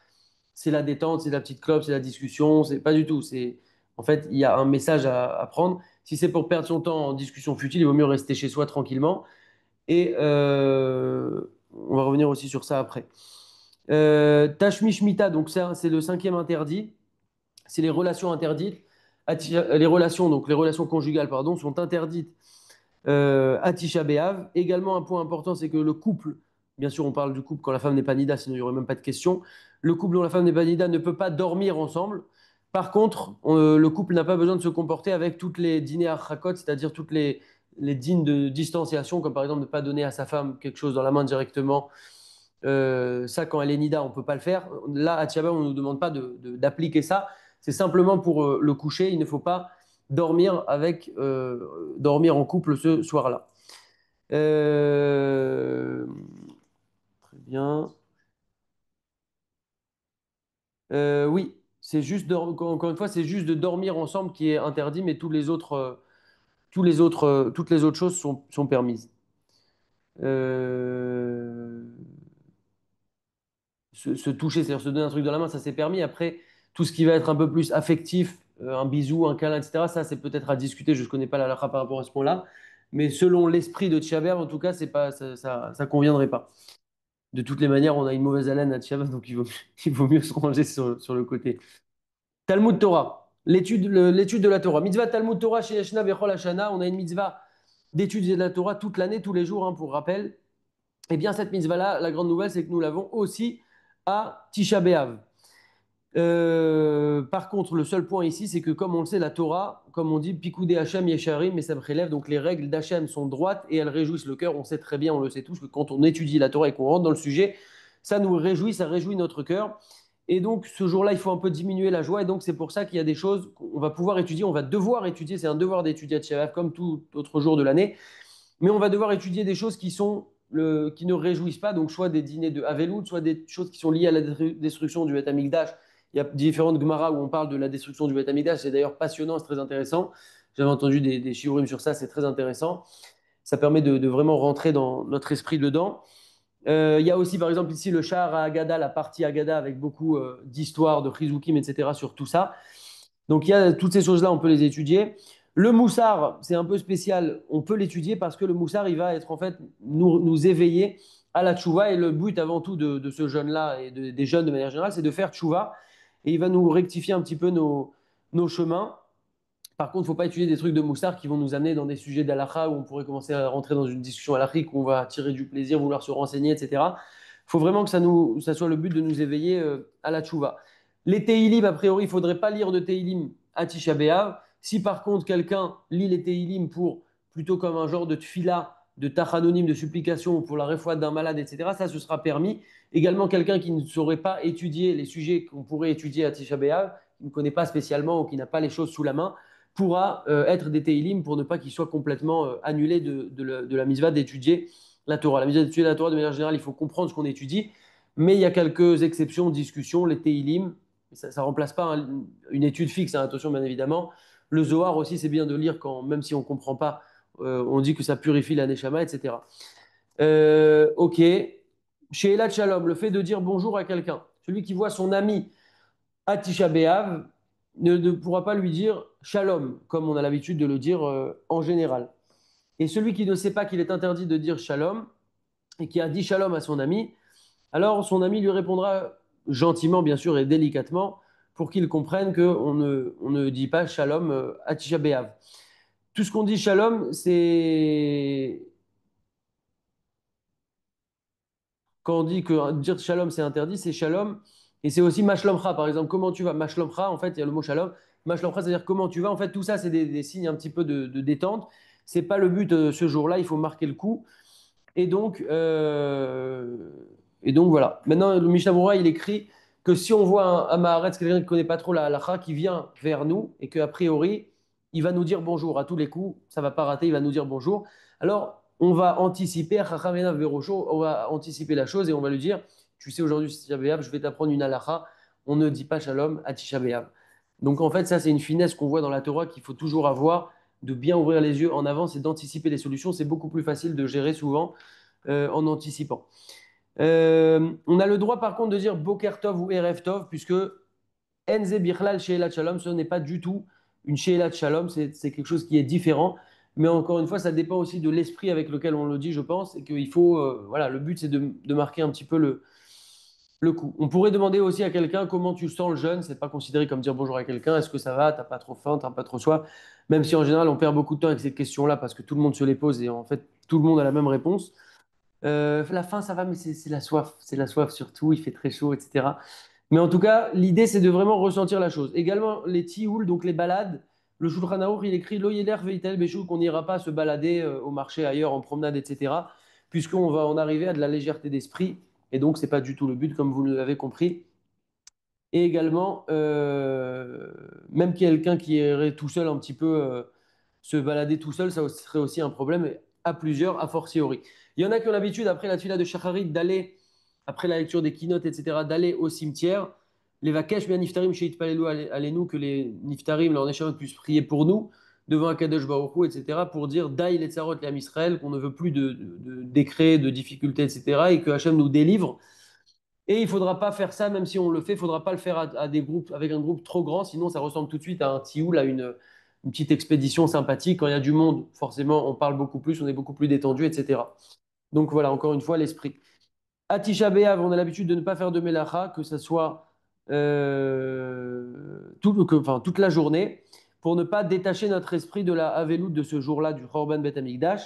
C'est la détente, c'est la petite clope, c'est la discussion. C'est pas du tout. C'est en fait, il y a un message à prendre. Si c'est pour perdre son temps en discussion futile, il vaut mieux rester chez soi tranquillement. Et on va revenir aussi sur ça après. Tashmish Mita, donc ça, c'est le cinquième interdit. C'est les relations interdites. Les relations conjugales, pardon, sont interdites à Tisha B'Av. Également, un point important, c'est que le couple, bien sûr, on parle du couple quand la femme n'est pas nida, sinon il n'y aurait même pas de question. Le couple dont la femme n'est pas nida ne peut pas dormir ensemble. Par contre, le couple n'a pas besoin de se comporter avec toutes les dîners à chakot, c'est-à-dire toutes les dînes de distanciation, comme par exemple ne pas donner à sa femme quelque chose dans la main directement. Ça, quand elle est nida, on ne peut pas le faire. Là, à Tisha B'Av, on ne nous demande pas d'appliquer ça. C'est simplement pour le coucher. Il ne faut pas dormir en couple ce soir-là. Euh, Très bien. Oui, encore une fois, c'est juste de dormir ensemble qui est interdit, mais toutes les autres choses sont permises. Euh, se toucher, c'est-à-dire se donner un truc dans la main, ça c'est permis. Après, tout ce qui va être un peu plus affectif, un bisou, un câlin, etc., ça c'est peut-être à discuter. Je ne connais pas la halakha par rapport à ce point-là. Mais selon l'esprit de Tisha B'Av, en tout cas, c'est pas, ça conviendrait pas. De toutes les manières, on a une mauvaise haleine à Tisha B'Av, donc il vaut mieux se ranger sur le côté. Talmud Torah, l'étude de la Torah. Mitzvah Talmud Torah chez Yeshna Bechol Hashana. On a une mitzvah d'étudier de la Torah toute l'année, tous les jours, hein, pour rappel. Eh bien, cette mitzvah-là, la grande nouvelle, c'est que nous l'avons aussi à Tisha B'Av. Par contre, le seul point ici, c'est que comme on le sait, la Torah, comme on dit, Pikoudé Hachem Yesharim, mais ça me relève, donc les règles d'Hachem sont droites et elles réjouissent le cœur. On sait très bien, on le sait tous, que quand on étudie la Torah et qu'on rentre dans le sujet, ça nous réjouit, ça réjouit notre cœur. Et donc, ce jour-là, il faut un peu diminuer la joie. Et donc, c'est pour ça qu'il y a des choses qu'on va pouvoir étudier, on va devoir étudier. C'est un devoir d'étudier à Tisha B'Av comme tout autre jour de l'année. Mais on va devoir étudier des choses qui ne réjouissent pas, donc soit des dîners de Havelout, soit des choses qui sont liées à la destruction du Beth Amikdash. Il y a différentes Gemara où on parle de la destruction du Beth Amikdash. C'est d'ailleurs passionnant, c'est très intéressant. J'avais entendu des shiurim sur ça, c'est très intéressant. Ça permet de vraiment rentrer dans notre esprit dedans. Il y a aussi, par exemple, ici le Shahar à Agada, la partie Agada avec beaucoup d'histoires, de Chizukim, etc. sur tout ça. Donc, il y a toutes ces choses-là, on peut les étudier. Le moussard, c'est un peu spécial. On peut l'étudier parce que le moussard, il va être en fait nous éveiller à la tchouva. Et le but avant tout de ce jeune-là et des jeunes de manière générale, c'est de faire tchouva. Et il va nous rectifier un petit peu nos chemins. Par contre, il ne faut pas étudier des trucs de moussard qui vont nous amener dans des sujets d'halakha où on pourrait commencer à rentrer dans une discussion halachique où on va tirer du plaisir, vouloir se renseigner, etc. Il faut vraiment que ça soit le but de nous éveiller à la tchouva. Les Teilim, a priori, il ne faudrait pas lire de Teilim à Tisha B'Av. Si par contre quelqu'un lit les Teilim pour plutôt comme un genre de tfila, de tachanonim, de supplication pour la réfouade d'un malade, etc., ça, ce sera permis. Également, quelqu'un qui ne saurait pas étudier les sujets qu'on pourrait étudier à Tisha B'Av, qui ne connaît pas spécialement ou qui n'a pas les choses sous la main, pourra être des Teilim pour ne pas qu'il soit complètement annulé de la mitzvah d'étudier la Torah. La mitzvah d'étudier la Torah, de manière générale, il faut comprendre ce qu'on étudie, mais il y a quelques exceptions, discussions, les Teilim, ça ne remplace pas une étude fixe, hein, attention bien évidemment. Le Zohar aussi, c'est bien de lire quand, même si on ne comprend pas, on dit que ça purifie la Neshama, etc. Ok. Chez Elad Shalom, le fait de dire bonjour à quelqu'un, celui qui voit son ami à Tisha B'Av ne pourra pas lui dire Shalom, comme on a l'habitude de le dire en général. Et celui qui ne sait pas qu'il est interdit de dire Shalom et qui a dit Shalom à son ami, alors son ami lui répondra gentiment, bien sûr, et délicatement, pour qu'il comprenne on ne dit pas Shalom à Tisha B'Av. Tout ce qu'on dit Shalom, c'est quand on dit que dire shalom c'est interdit, c'est shalom. Et c'est aussi mashlomcha, par exemple, comment tu vas? Mashlomcha, en fait, il y a le mot shalom. Mashlomcha, c'est-à-dire comment tu vas. En fait, tout ça, c'est des signes un petit peu de détente. C'est pas le but ce jour-là, il faut marquer le coup. Et donc, euh, et donc voilà. Maintenant, le Mishnah Berurah, il écrit que si on voit un Maharetz, quelqu'un qui ne connaît pas trop la halakha, qui vient vers nous et qu'a priori, il va nous dire bonjour à tous les coups, ça va pas rater, il va nous dire bonjour. Alors, on va anticiper, on va anticiper la chose et on va lui dire, tu sais, aujourd'hui, c'est Tisha B'Av, je vais t'apprendre une halakha, on ne dit pas shalom à Tisha B'Av. Donc, en fait, ça, c'est une finesse qu'on voit dans la Torah qu'il faut toujours avoir, de bien ouvrir les yeux en avance et d'anticiper les solutions. C'est beaucoup plus facile de gérer souvent en anticipant. On a le droit par contre de dire Boker Tov ou Erev Tov, puisque Enze Birlal Sheelat Shalom, ce n'est pas du tout une Sheelat Shalom, c'est quelque chose qui est différent. Mais encore une fois, ça dépend aussi de l'esprit avec lequel on le dit, je pense, et qu'il faut, voilà, le but c'est de marquer un petit peu le coup. On pourrait demander aussi à quelqu'un comment tu sens le jeûne, c'est pas considéré comme dire bonjour à quelqu'un, est-ce que ça va, t'as pas trop faim, t'as pas trop soif, même si en général on perd beaucoup de temps avec cette question-là parce que tout le monde se les pose et en fait tout le monde a la même réponse. La faim, ça va, mais c'est la soif surtout, il fait très chaud, etc. Mais en tout cas, l'idée, c'est de vraiment ressentir la chose. Également, les tioul, donc les balades, le Shulchan Aruch, il écrit Lo yeler veitel beshul, qu'on n'ira pas se balader au marché ailleurs, en promenade, etc. Puisqu'on va en arriver à de la légèreté d'esprit. Et donc, c'est pas du tout le but, comme vous l'avez compris. Et également, même quelqu'un qui irait tout seul un petit peu se balader tout seul, ça serait aussi un problème à plusieurs, a fortiori. Il y en a qui ont l'habitude, après la tuila de Shacharit, d'aller, après la lecture des keynotes, etc., d'aller au cimetière. Les vakesh, bien niftarim, sheit palelu, allez-nous, que les niftarim, leurs néchaot, puissent prier pour nous, devant Akadosh Baruch Hu, etc., pour dire Daï les tsarot, les Israël, qu'on ne veut plus de décrets, de difficultés, etc., et que Hachem nous délivre. Et il ne faudra pas faire ça, même si on le fait, il ne faudra pas le faire à des groupes, avec un groupe trop grand, sinon ça ressemble tout de suite à un tioul, à une petite expédition sympathique. Quand il y a du monde, forcément, on parle beaucoup plus, on est beaucoup plus détendu, etc. Donc voilà, encore une fois, l'esprit. À Tisha B'Av, on a l'habitude de ne pas faire de melacha, que ce soit enfin, toute la journée, pour ne pas détacher notre esprit de la Havelout de ce jour-là, du Chorban Bet Amikdash.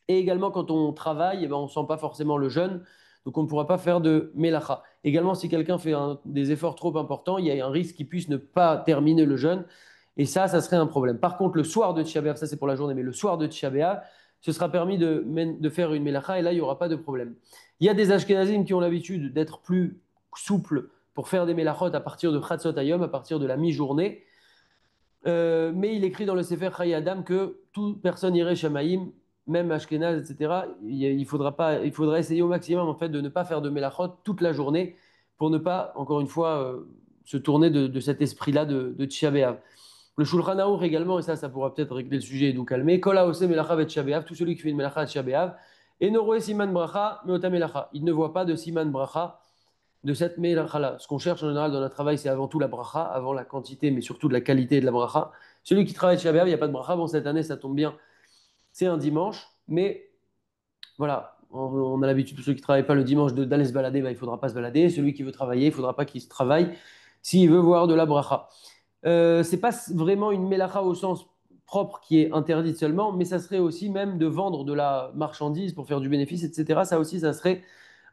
Et également, quand on travaille, eh ben, on ne sent pas forcément le jeûne, donc on ne pourra pas faire de melacha. Également, si quelqu'un fait des efforts trop importants, il y a un risque qu'il puisse ne pas terminer le jeûne, et ça serait un problème. Par contre, le soir de Tisha B'Av, ça c'est pour la journée, mais le soir de Tisha B'Av, ce sera permis de faire une melacha, et là, il n'y aura pas de problème. Il y a des Ashkenazim qui ont l'habitude d'être plus souples pour faire des melachot à partir de Chatzot Hayom, à partir de la mi-journée. Mais il écrit dans le Sefer Chayei Adam que toute personne irait Shamaïm, même Ashkenaz, etc. Il faudra pas, il faudra essayer au maximum en fait de ne pas faire de Melachot toute la journée pour ne pas, encore une fois, se tourner de cet esprit-là de Tisha B'Av. Le Shulchan Aruch également, et ça pourra peut-être régler le sujet et nous calmer. Kol haose melacha vet Tisha B'Av, tout celui qui fait une melacha à Tisha B'Av, et no roe siman bracha meota melacha. Il ne voit pas de siman bracha de cette melacha-là. Ce qu'on cherche en général dans notre travail, c'est avant tout la bracha, avant la quantité, mais surtout de la qualité de la bracha. Celui qui travaille chez Abéab, il n'y a pas de bracha. Bon, cette année, ça tombe bien, c'est un dimanche, mais voilà, on a l'habitude, ceux qui ne travaillent pas le dimanche, d'aller se balader, bah, il ne faudra pas se balader. Celui qui veut travailler, il ne faudra pas qu'il se travaille s'il veut voir de la bracha. C'est pas vraiment une melacha au sens propre qui est interdite seulement, mais ça serait aussi même de vendre de la marchandise pour faire du bénéfice, etc. Ça aussi, ça serait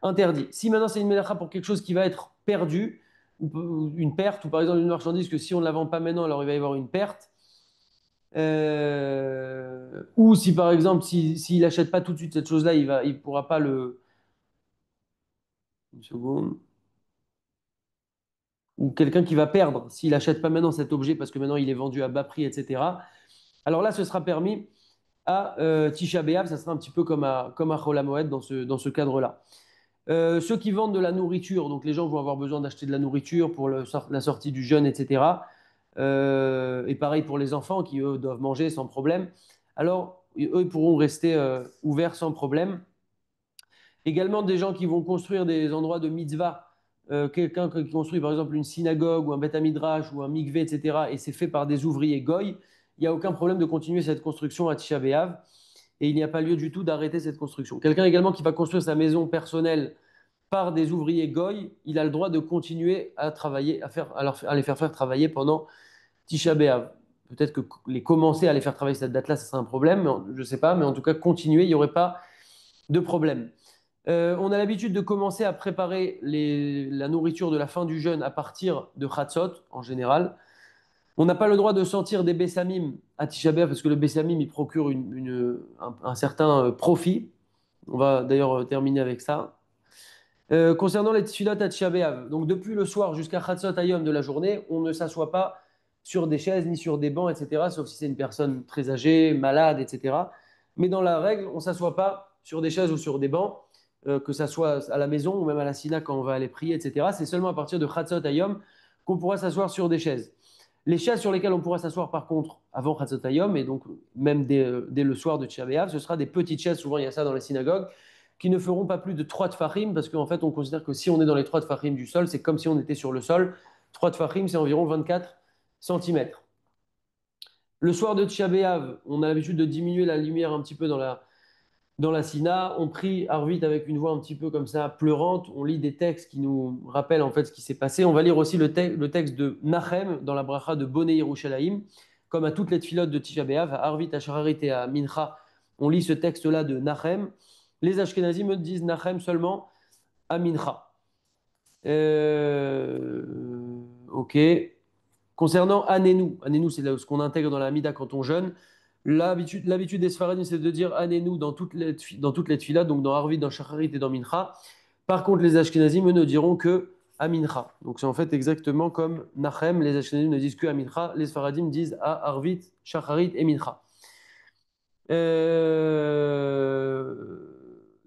interdit. Si maintenant c'est une melacha pour quelque chose qui va être perdu, ou une perte, ou par exemple une marchandise que si on ne la vend pas maintenant, alors il va y avoir une perte, ou si par exemple, s'il n'achète pas tout de suite cette chose-là, il pourra pas le... Une seconde. Ou quelqu'un qui va perdre s'il n'achète pas maintenant cet objet parce que maintenant il est vendu à bas prix, etc. Alors là, ce sera permis à Tisha B'Av, ça sera un petit peu comme à Chol Hamoed dans ce cadre-là. Ceux qui vendent de la nourriture, donc les gens vont avoir besoin d'acheter de la nourriture pour la sortie du jeûne, etc. Et pareil pour les enfants qui, eux, doivent manger sans problème. Alors, eux, ils pourront rester ouverts sans problème. Également, des gens qui vont construire des endroits de mitzvah. Quelqu'un qui construit, par exemple, une synagogue ou un Beth Midrash ou un mikvé, etc. Et c'est fait par des ouvriers goy. Il n'y a aucun problème de continuer cette construction à Tisha B'Av. Et il n'y a pas lieu du tout d'arrêter cette construction. Quelqu'un également qui va construire sa maison personnelle par des ouvriers goy, il a le droit de continuer à travailler, à les faire travailler pendant Tisha B'Av. Peut-être que les commencer à les faire travailler cette date-là, ça serait un problème, je ne sais pas, mais en tout cas, continuer, il n'y aurait pas de problème. On a l'habitude de commencer à préparer la nourriture de la fin du jeûne à partir de Chatzot, en général. On n'a pas le droit de sentir des bessamim à Tisha B'Av parce que le Bessamim, il procure un certain profit. On va d'ailleurs terminer avec ça. Concernant les tefilot à Tisha B'Av, donc depuis le soir jusqu'à Chatzot Hayom de la journée, on ne s'assoit pas sur des chaises ni sur des bancs, etc., sauf si c'est une personne très âgée, malade, etc. Mais dans la règle, on ne s'assoit pas sur des chaises ou sur des bancs, que ça soit à la maison ou même à la synagogue quand on va aller prier, etc. C'est seulement à partir de Chatzot Hayom qu'on pourra s'asseoir sur des chaises. Les chaises sur lesquelles on pourra s'asseoir par contre avant Chatzot Hayom, et donc même dès le soir de Tisha B'Av, ce sera des petites chaises, souvent il y a ça dans les synagogues, qui ne feront pas plus de 3 tfachim, parce qu'en fait, on considère que si on est dans les 3 tfachim du sol, c'est comme si on était sur le sol. 3 tfachim, c'est environ 24 centimètres. Le soir de Tisha B'Av, on a l'habitude de diminuer la lumière un petit peu dans la Sina. On prie Arvit avec une voix un petit peu comme ça, pleurante. On lit des textes qui nous rappellent en fait ce qui s'est passé. On va lire aussi le texte de Nachem dans la bracha de Bonei Yerushalayim, comme à toutes les tfilotes de Tisha B'Av, à Arvit, à Shararit et à Mincha. On lit ce texte-là de Nachem. Les Ashkenazim me disent Nachem seulement à Mincha. Ok. Concernant Anenu, Anenu c'est ce qu'on intègre dans la Hamida quand on jeûne. L'habitude des Sfaradim, c'est de dire Anenu dans toutes les tfilas, donc dans Arvid, dans Shacharit et dans Mincha. Par contre, les Ashkenazim, eux, ne diront que à Mincha. Donc c'est en fait exactement comme Nachem, les Ashkenazim ne disent que à Mincha, les Sfaradim disent à Arvid, Shacharit et Mincha.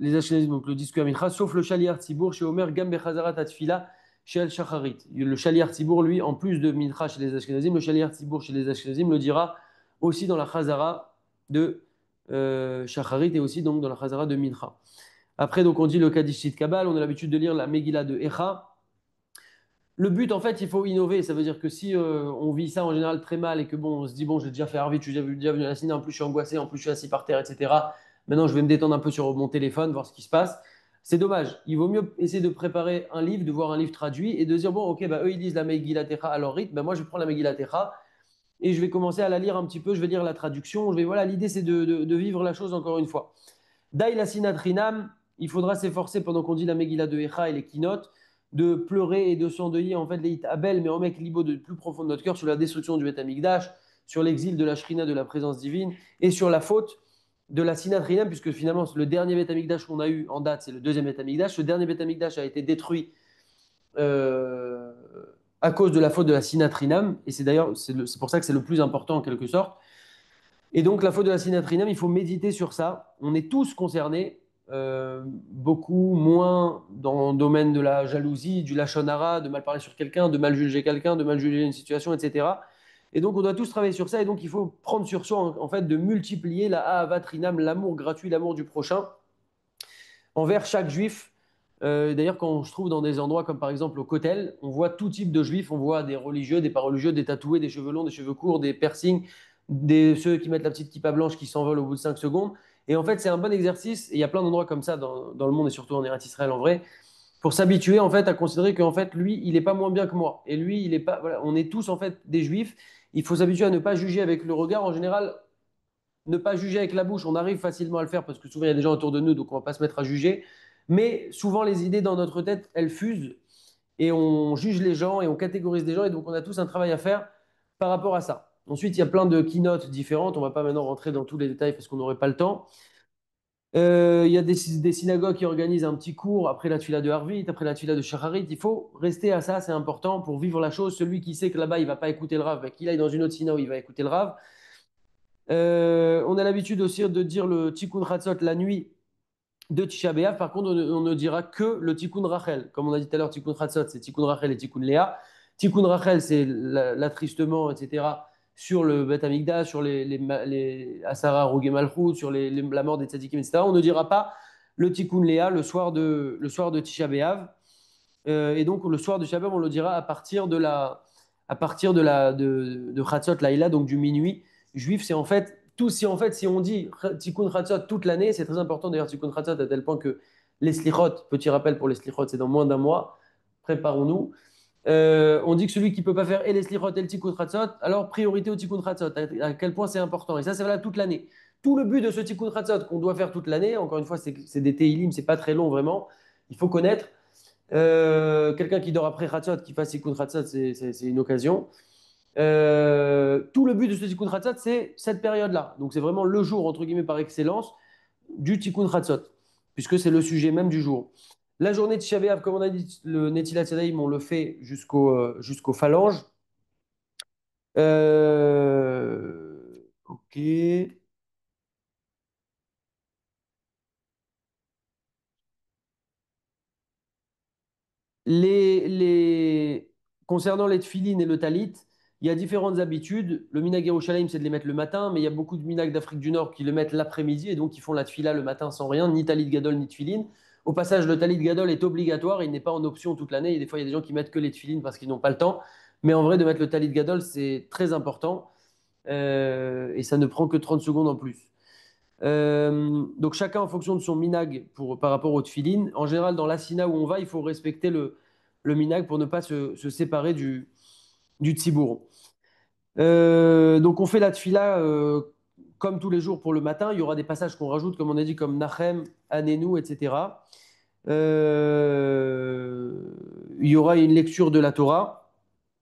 Les Ashkenazim donc le disent que à Mincha, sauf le Shaliar Tzibour chez Omer, Gam Bechazarat Atfila chez El Shacharit. Le Shaliar Tzibour, lui, en plus de Mincha chez les Ashkenazim, le Shaliar Tzibour chez les Ashkenazim le dira aussi dans la Chazara de Shacharit et aussi donc dans la Chazara de Mincha. Après, donc on dit le Kaddish Tit Kabal, on a l'habitude de lire la Megillah de Echa. Le but, en fait, il faut innover. Ça veut dire que si on vit ça en général très mal et que bon, on se dit, bon, j'ai déjà fait Arvit, je suis déjà venu à la ciné, en plus je suis angoissé, en plus je suis assis par terre, etc. Maintenant, je vais me détendre un peu sur mon téléphone, voir ce qui se passe. C'est dommage. Il vaut mieux essayer de préparer un livre, de voir un livre traduit et de dire, bon, ok, bah, eux, ils lisent la Megillah Techa à leur rythme. Bah, moi, je prends la Megillah Techa et je vais commencer à la lire un petit peu. Je vais lire la traduction. Voilà, l'idée, c'est de vivre la chose encore une fois. Dai la sinatrinam, il faudra s'efforcer pendant qu'on dit la Megillah de Echa et les keynotes, de pleurer et de s'endeuiller en fait les hit Abel, mais en mec libo de plus profond de notre cœur sur la destruction du Beth Amikdash, sur l'exil de la Shrina de la présence divine et sur la faute de la sinatrinam, puisque finalement le dernier Beth Amikdash qu'on a eu en date, c'est le deuxième Beth Amikdash. Ce dernier Beth Amikdash a été détruit euh, à cause de la faute de la sinatrinam, et c'est d'ailleurs c'est pour ça que c'est le plus important en quelque sorte. Et donc, la faute de la sinatrinam, il faut méditer sur ça. On est tous concernés, beaucoup moins dans le domaine de la jalousie, du lachon hara, de mal parler sur quelqu'un, de mal juger quelqu'un, de mal juger une situation, etc. Et donc, on doit tous travailler sur ça. Et donc, il faut prendre sur soi, en fait, de multiplier la ahavatrinam, l'amour gratuit, l'amour du prochain, envers chaque juif. D'ailleurs, quand on se trouve dans des endroits comme par exemple au Kotel, on voit tout type de juifs. On voit des religieux, des pas religieux, des tatoués, des cheveux longs, des cheveux courts, des piercings, ceux qui mettent la petite kippa blanche qui s'envolent au bout de 5 secondes. Et en fait, c'est un bon exercice. Et il y a plein d'endroits comme ça dans le monde et surtout en Eretz Israël en vrai, pour s'habituer en fait à considérer qu'en fait, lui, il n'est pas moins bien que moi. Et lui, il est pas. Voilà, on est tous en fait des juifs. Il faut s'habituer à ne pas juger avec le regard. En général, ne pas juger avec la bouche, on arrive facilement à le faire parce que souvent il y a des gens autour de nous, donc on ne va pas se mettre à juger. Mais souvent les idées dans notre tête, elles fusent et on juge les gens et on catégorise des gens et donc on a tous un travail à faire par rapport à ça. Ensuite, il y a plein de keynotes différentes. On ne va pas maintenant rentrer dans tous les détails parce qu'on n'aurait pas le temps. Il y a des synagogues qui organisent un petit cours après la tuila de Harvit, après la tuila de Shacharit. Il faut rester à ça, c'est important pour vivre la chose. Celui qui sait que là-bas, il ne va pas écouter le Rav, bah, qu'il aille dans une autre synagogue, il va écouter le Rav. On a l'habitude aussi de dire le Tikkun Chatzot la nuit de Tisha B'Av. Par contre, on ne dira que le Tikkun Rachel. Comme on a dit tout à l'heure, Tikkun Chatzot, c'est Tikkun Rachel et Tikkun Léa. Tikkun Rachel, c'est l'attristement, etc., sur le Beth Amikdash, sur les Asara, Rougé Malchut, sur la mort des Tzadikim, etc. On ne dira pas le Tikkun Léa le soir de Tisha B'Av. Et donc, le soir de Tisha B'Av, on le dira à partir de Chatzot Laïla, donc du minuit juif. C'est en fait, tout si en fait, si on dit Tikkun Chatzot toute l'année, c'est très important d'ailleurs Tikkun Chatzot à tel point que les slichot, petit rappel pour les slichot, c'est dans moins d'un mois, préparons-nous. On dit que celui qui peut pas faire et les slichot et le Tikkun Chatzot, alors priorité au Tikkun Chatzot, à quel point c'est important. Et ça, c'est valable toute l'année. Tout le but de ce Tikkun Chatzot qu'on doit faire toute l'année, encore une fois, c'est des Teilim, c'est pas très long vraiment, il faut connaître. Quelqu'un qui dort après Chatzot, qui fasse Tikkun Chatzot, c'est une occasion. Tout le but de ce Tikkun Hatzot, c'est cette période-là. Donc c'est vraiment le jour, entre guillemets, par excellence du Tikkun Hatzot, puisque c'est le sujet même du jour. La journée de Tisha B'Av, comme on a dit, le Netilat Yadayim, on le fait jusqu'aux phalanges. Ok. Concernant les tfilines et le talit, il y a différentes habitudes. Le minhag Yerushalayim, c'est de les mettre le matin, mais il y a beaucoup de minhag d'Afrique du Nord qui le mettent l'après-midi et donc ils font la tfila le matin sans rien, ni talit gadol, ni tfiline. Au passage, le talit gadol est obligatoire, il n'est pas en option toute l'année. Et des fois, il y a des gens qui mettent que les tfilines parce qu'ils n'ont pas le temps. Mais en vrai, de mettre le talit gadol, c'est très important et ça ne prend que 30 secondes en plus. Donc chacun en fonction de son minag par rapport aux tfilines. En général, dans l'assina où on va, il faut respecter le minag pour ne pas se séparer du tsibour. Donc on fait la tfila comme tous les jours pour le matin. Il y aura des passages qu'on rajoute, comme on a dit, comme Nachem, Anenu, etc. Il y aura une lecture de la Torah.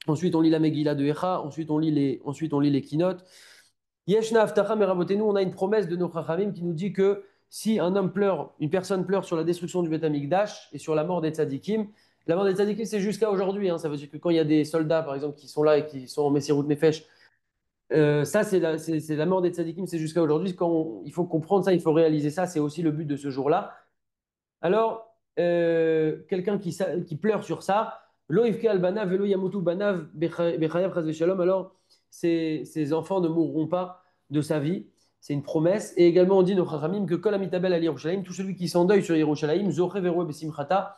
Ensuite, on lit la Megillah de Echa. Ensuite, on lit les Kinot. Yeshna Aftacha Merabotenu, on a une promesse de nos Chachamim qui nous dit que si un homme pleure, une personne pleure sur la destruction du Beth Amikdash et sur la mort des Tzadikim, la mort des Tzadikim, c'est jusqu'à aujourd'hui. Hein. Ça veut dire que quand il y a des soldats, par exemple, qui sont là et qui sont en Messirut Nefesh, ça, c'est la mort des Tzadikim, c'est jusqu'à aujourd'hui. Il faut comprendre ça, il faut réaliser ça. C'est aussi le but de ce jour-là. Alors, quelqu'un qui pleure sur ça, Lo yivke al banav velo yamutu banav bechayav chas v'shalom, alors ses enfants ne mourront pas de sa vie. C'est une promesse. Et également, on dit nos chachamim que kol amitabel al Yerushalayim, tout celui qui s'endeuille sur Yerushalayim, zoche veroe besimchata,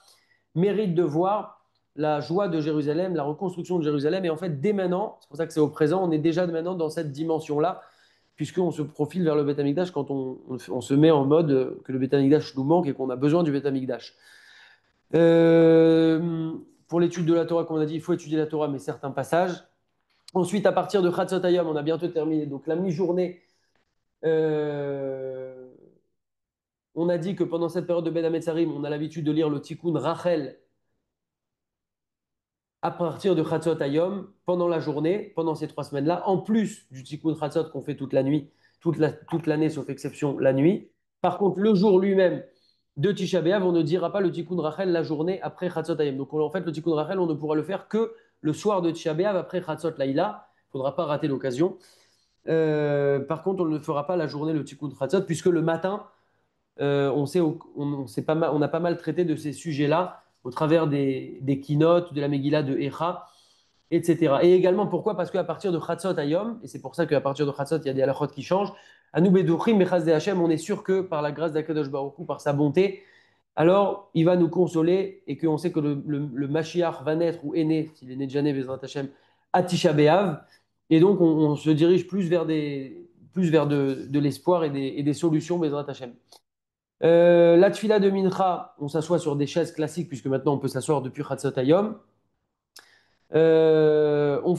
mérite de voir la joie de Jérusalem, la reconstruction de Jérusalem. Et en fait, dès maintenant, c'est pour ça que c'est au présent, on est déjà maintenant dans cette dimension-là, puisqu'on se profile vers le Beth Amikdash quand on se met en mode que le Beth Amikdash nous manque et qu'on a besoin du Beth Amikdash. Euh, pour l'étude de la Torah, comme on a dit, il faut étudier la Torah, mais certains passages. Ensuite, à partir de Chatzot Hayom, on a bientôt terminé. Donc la mi-journée, euh, on a dit que pendant cette période de Ben Hametzarim, on a l'habitude de lire le Tikkun Rachel à partir de Chatzot Hayom, pendant la journée, pendant ces 3 semaines-là, en plus du Tikkun Chatzot qu'on fait toute la nuit, toute l'année, sauf exception, la nuit. Par contre, le jour lui-même de Tisha B'Av, on ne dira pas le Tikkun Rachel la journée après Chatzot Hayom. Donc, en fait, le Tikkun Rachel, on ne pourra le faire que le soir de Tisha B'Av après Chatzot Laïla. Il ne faudra pas rater l'occasion. Par contre, on ne fera pas la journée le Tikkun Chatzot, puisque le matin, on a pas mal traité de ces sujets-là au travers des keynotes, de la Megillah de Echa, etc. Et également, pourquoi? Parce qu'à partir de Chatzot Hayom, et c'est pour ça qu'à partir de Chatzot, il y a des halachot qui changent, à nous Bedouchim, Mechaz de Hachem, on est sûr que par la grâce d'Akadosh Baruch Hu, par sa bonté, alors il va nous consoler et qu'on sait que le Mashiach va naître ou est né, s'il est né déjà né, Bezrat Hachem, à Tisha B'Av. Et donc, on se dirige plus vers de l'espoir et des solutions, Bezrat Hachem. La tfila de Mincha, on s'assoit sur des chaises classiques, puisque maintenant on peut s'asseoir depuis Chatzot Hayom. On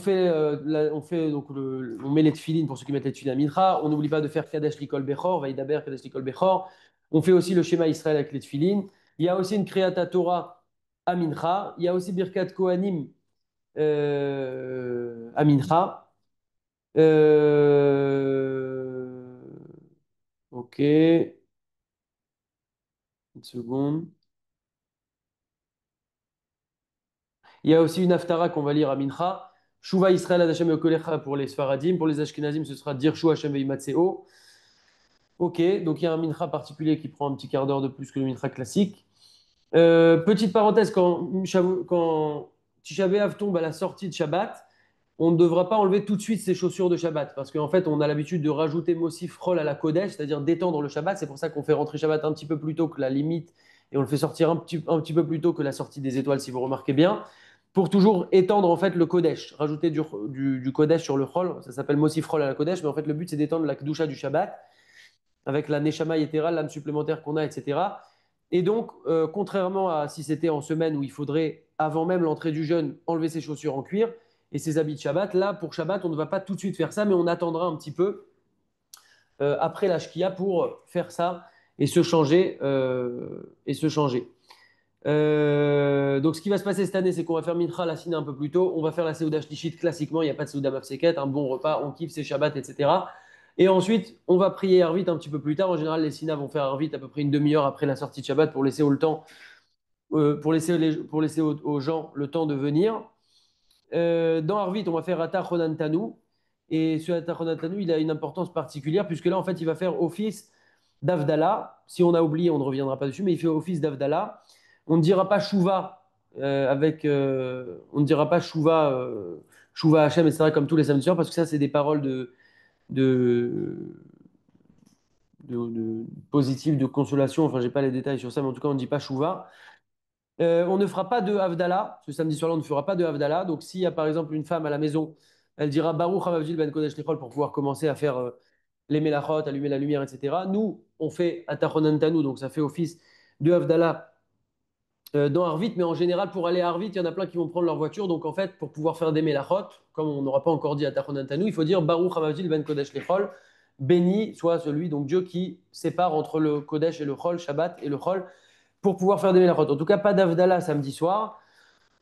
met les tfilines pour ceux qui mettent les tfilines à Mincha. On n'oublie pas de faire Kadesh Likol Bechor, Vaïdaber, Kadesh Likol Bechor. On fait aussi le schéma Israël avec les tfilines. Il y a aussi une Kriyata Torah à Mincha. Il y a aussi Birkat Kohanim à Mincha. Ok, une seconde. Il y a aussi une Haftara qu'on va lire à Mincha. Shuva Israël Ad Hashem Yokolecha pour les Sfaradim. Pour les Ashkenazim, ce sera Dirshu Hashem Veimatseo. Ok, donc il y a un Mincha particulier qui prend un petit quart d'heure de plus que le Mincha classique. Petite parenthèse, quand Tisha B'Av tombe à la sortie de Shabbat, on ne devra pas enlever tout de suite ses chaussures de Shabbat, parce qu'en fait, on a l'habitude de rajouter Mosif Roll à la Kodesh, c'est-à-dire d'étendre le Shabbat. C'est pour ça qu'on fait rentrer Shabbat un petit peu plus tôt que la limite, et on le fait sortir un petit peu plus tôt que la sortie des étoiles, si vous remarquez bien, pour toujours étendre en fait le Kodesh, rajouter du Kodesh sur le Roll. Ça s'appelle Mosif Roll à la Kodesh, mais en fait, le but, c'est d'étendre la Kedusha du Shabbat avec la Neshama Yetera, l'âme supplémentaire qu'on a, etc. Et donc, contrairement à si c'était en semaine où il faudrait, avant même l'entrée du jeûne, enlever ses chaussures en cuir et ses habits de Shabbat, là, pour Shabbat, on ne va pas tout de suite faire ça, mais on attendra un petit peu après la Shkia pour faire ça et se changer. Donc, ce qui va se passer cette année, c'est qu'on va faire Mincha, la Sina un peu plus tôt. On va faire la Seuda Shlichit classiquement. Il n'y a pas de Seuda Mafseket, un bon repas, on kiffe, c'est Shabbat, etc. Et ensuite, on va prier Arvit un petit peu plus tard. En général, les Sina vont faire Arvit à peu près une demi-heure après la sortie de Shabbat pour laisser, le temps, pour laisser aux gens le temps de venir. Dans Arvit, on va faire Ata Chonan Tanu. Et ce Ata Chonan Tanu, il a une importance particulière puisque là, en fait, il va faire office d'Avdallah. Si on a oublié, on ne reviendra pas dessus, mais il fait office d'Avdallah. On ne dira pas Chouva on ne dira pas Chouva, Chouva Hachem, etc., comme tous les samedis soirs, parce que ça, c'est des paroles de, positives, de consolation. Enfin, j'ai pas les détails sur ça, mais en tout cas, on ne dit pas Chouva. On ne fera pas de Havdalah. Ce samedi soir-là, on ne fera pas de Havdalah. Donc, s'il y a par exemple une femme à la maison, elle dira Baruch Hamavdil Ben Kodesh Lichol pour pouvoir commencer à faire les melachot, allumer la lumière, etc. Nous, on fait Atachonantanu, donc ça fait office de Havdalah dans Arvit. Mais en général, pour aller à Arvit, il y en a plein qui vont prendre leur voiture. Donc, en fait, pour pouvoir faire des melachot, comme on n'aura pas encore dit Atachonantanu, il faut dire Baruch Hamavdil Ben Kodesh Lichol. Béni soit celui, donc Dieu qui sépare entre le Kodesh et le Chol, Shabbat et le Chol pour pouvoir faire des melachot. En tout cas, pas d'Avdallah samedi soir.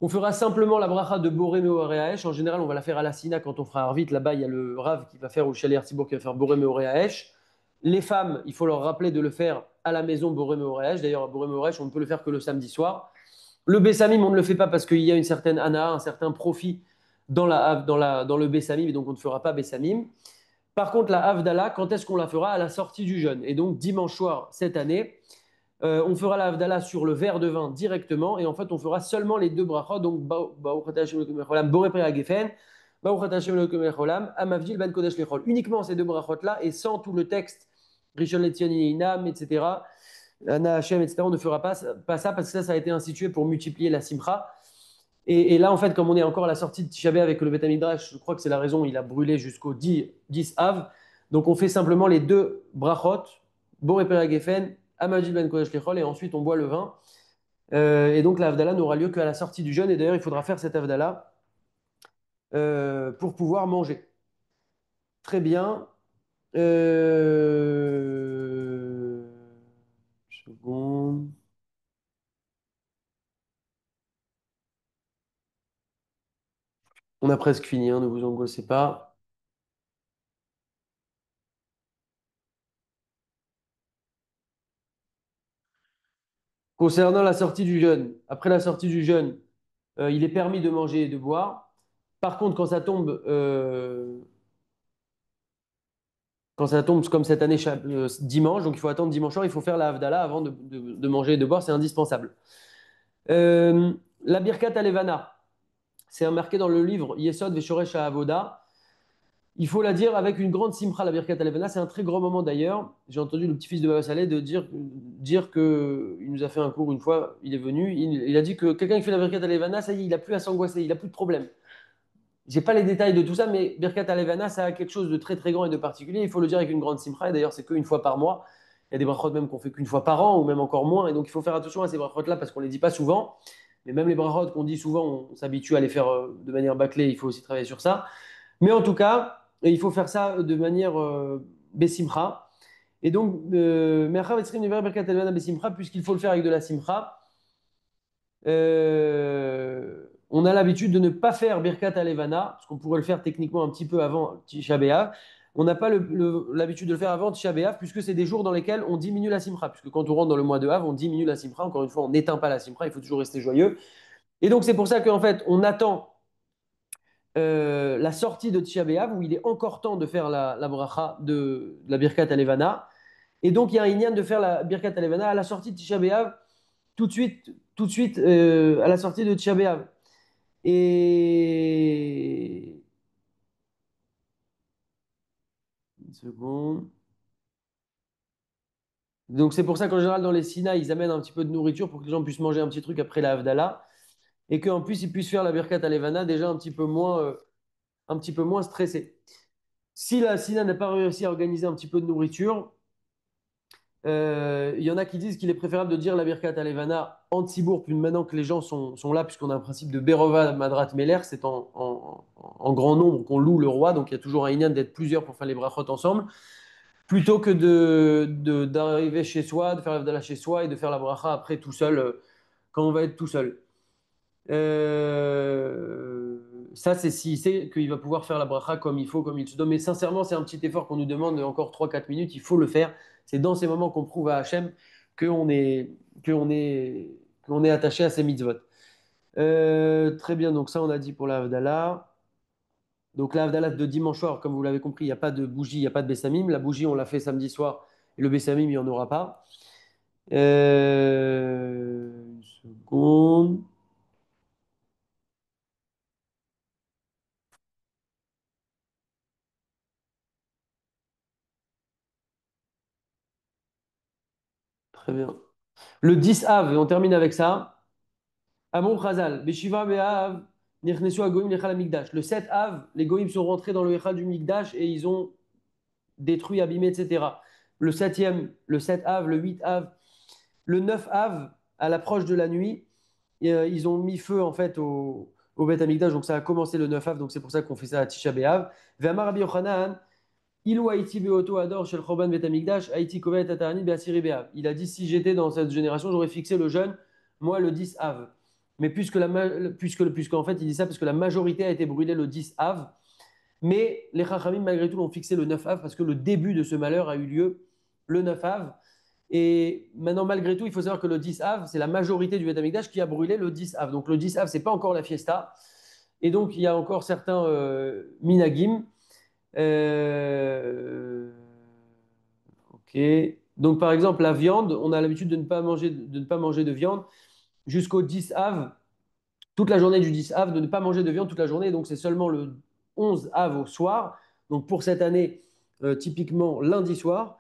On fera simplement la bracha de Boré Meoréaesh. En général, on va la faire à la Sina quand on fera Arvit. Là-bas, il y a le Rav qui va faire, ou le Chalet Artibourg qui va faire Boré Meoréaesh. Les femmes, il faut leur rappeler de le faire à la maison Boré Meoréaesh. D'ailleurs, à Boré Meoréaesh, on ne peut le faire que le samedi soir. Le Bessamim, on ne le fait pas parce qu'il y a une certaine ana, un certain profit dans le Bessamim, et donc on ne fera pas Bessamim. Par contre, la Havdalah, quand est-ce qu'on la fera? À la sortie du jeûne. Et donc, dimanche soir, cette année, on fera la Havdalah sur le verre de vin directement et en fait on fera seulement les deux brachot, donc Boré Prea Gefen, Amavdil Ben Kodesh Lechol. Uniquement ces deux brachot là et sans tout le texte Rishon Letzion Inam, etc. Anna Hashem, etc. On ne fera pas ça parce que ça a été institué pour multiplier la simcha. Et là, en fait, comme on est encore à la sortie de Tisha B'Av avec le Beth Midrash, je crois que c'est la raison, il a brûlé jusqu'au 10 Av. Donc, on fait simplement les deux brachot, Boré Pera Gefen, Amadji Ben Kodesh Lechol, et ensuite on boit le vin. Et donc, la Havdalah n'aura lieu qu'à la sortie du jeûne. Et d'ailleurs, il faudra faire cette Havdalah pour pouvoir manger. Très bien. Euh... une seconde. On a presque fini, hein, ne vous angoissez pas. Concernant la sortie du jeûne, après la sortie du jeûne, il est permis de manger et de boire. Par contre, quand ça tombe comme cette année dimanche, donc il faut attendre dimanche soir, il faut faire la Havdalah avant de manger et de boire, c'est indispensable. Euh, la Birkat Alevana, c'est marqué dans le livre Yesod Veshoresh Avoda. Il faut la dire avec une grande simcha, la Birkat Alevana. C'est un très grand moment d'ailleurs. J'ai entendu le petit-fils de Baba Saleh dire que il nous a fait un cours une fois, il est venu, il a dit que quelqu'un qui fait la Birkat Alevana, ça y est, il n'a plus à s'angoisser, il n'a plus de problème. J'ai pas les détails de tout ça, mais Birkat Alevana, ça a quelque chose de très très grand et de particulier. Il faut le dire avec une grande simcha. Et d'ailleurs, c'est qu'une fois par mois. Il y a des brachot même qu'on fait qu'une fois par an, ou même encore moins. Et donc, il faut faire attention à ces brachot-là parce qu'on les dit pas souvent. Mais même les brachot qu'on dit souvent, on s'habitue à les faire de manière bâclée. Il faut aussi travailler sur ça. Mais en tout cas, il faut faire ça de manière besimcha. Et donc, Merchav Etzrim Never Birkat Alevana besimcha, puisqu'il faut le faire avec de la simcha. On a l'habitude de ne pas faire Birkat Alevana, parce qu'on pourrait le faire techniquement un petit peu avant Tisha B'Av. On n'a pas l'habitude de le faire avant Tisha B'Av, puisque c'est des jours dans lesquels on diminue la simcha. Puisque quand on rentre dans le mois de Av, on diminue la simcha. Encore une fois, on n'éteint pas la simcha, il faut toujours rester joyeux. Et donc, c'est pour ça qu'en fait, on attend la sortie de Tisha B'Av, où il est encore temps de faire la bracha de la Birkat Alevana. Et donc, il y a un inyan de faire la Birkat Alevana à la sortie de Tisha B'Av, tout de suite à la sortie de Tisha B'Av. Et... Une seconde. Donc c'est pour ça qu'en général dans les Sina, ils amènent un petit peu de nourriture pour que les gens puissent manger un petit truc après la Havdalah et qu'en plus ils puissent faire la Birkat Alevana déjà un petit peu moins stressé. Si la Sina n'a pas réussi à organiser un petit peu de nourriture, il y en a qui disent qu'il est préférable de dire la Birkat Alevana en Tzibourg, puis maintenant que les gens sont là, puisqu'on a un principe de Berova Madrat Meler, c'est en grand nombre qu'on loue le roi, donc il y a toujours un inyan d'être plusieurs pour faire les brachot ensemble. Plutôt que d'arriver chez soi, de faire l'Avdallah chez soi et de faire la bracha après tout seul. quand on va être tout seul. Ça, c'est s'il sait qu'il va pouvoir faire la bracha comme il faut, comme il se doit. Mais sincèrement, c'est un petit effort qu'on nous demande encore 3 4 minutes. Il faut le faire. C'est dans ces moments qu'on prouve à Hachem qu'on est, qu'on est, qu'on est attaché à ces mitzvot. Très bien, donc ça, on a dit pour la Havdalah. Donc la Havdalah de dimanche soir, comme vous l'avez compris, il n'y a pas de bougie, il n'y a pas de Bessamim. La bougie, on l'a fait samedi soir. Et le Bessamim, il n'y en aura pas. Une seconde. Très bien. Le 10 Av, et on termine avec ça. Amon Chazal, Beshiva Be'av, Nechnesu Agoim Lechal Mikdash. Le 7 Av, les Goïms sont rentrés dans le Echal du Mikdash et ils ont détruit, abîmé, etc. Le septième, le 7 Av, le 8 Av, le 9 Av, à l'approche de la nuit, ils ont mis feu en fait au Beth Amikdash, donc ça a commencé le 9 Av, donc c'est pour ça qu'on fait ça à Tisha B'Av. Ve'amar Rabbi Yochanan, Ilou Haïti Beoto Ador Shel Choban Bet Amikdash, Haïti Kovet Tatarani Be'asiri Be'av. Il a dit si j'étais dans cette génération, j'aurais fixé le jeûne, moi le 10 Av. Mais puisqu'en fait, il dit ça parce que la majorité a été brûlée le 10 Av, mais les Chachamim, malgré tout, l'ont fixé le 9 Av parce que le début de ce malheur a eu lieu le 9 Av. Et maintenant, malgré tout, il faut savoir que le 10 Av, c'est la majorité du Beth Amikdash qui a brûlé le 10 Av. Donc le 10 Av, c'est pas encore la fiesta. Et donc, il y a encore certains minagim. Euh, Ok. Donc, par exemple, la viande, on a l'habitude de ne pas manger de viande jusqu'au 10 Av, toute la journée du 10 Av, de ne pas manger de viande toute la journée. Donc, c'est seulement le 11 Av au soir. Donc, pour cette année, typiquement lundi soir,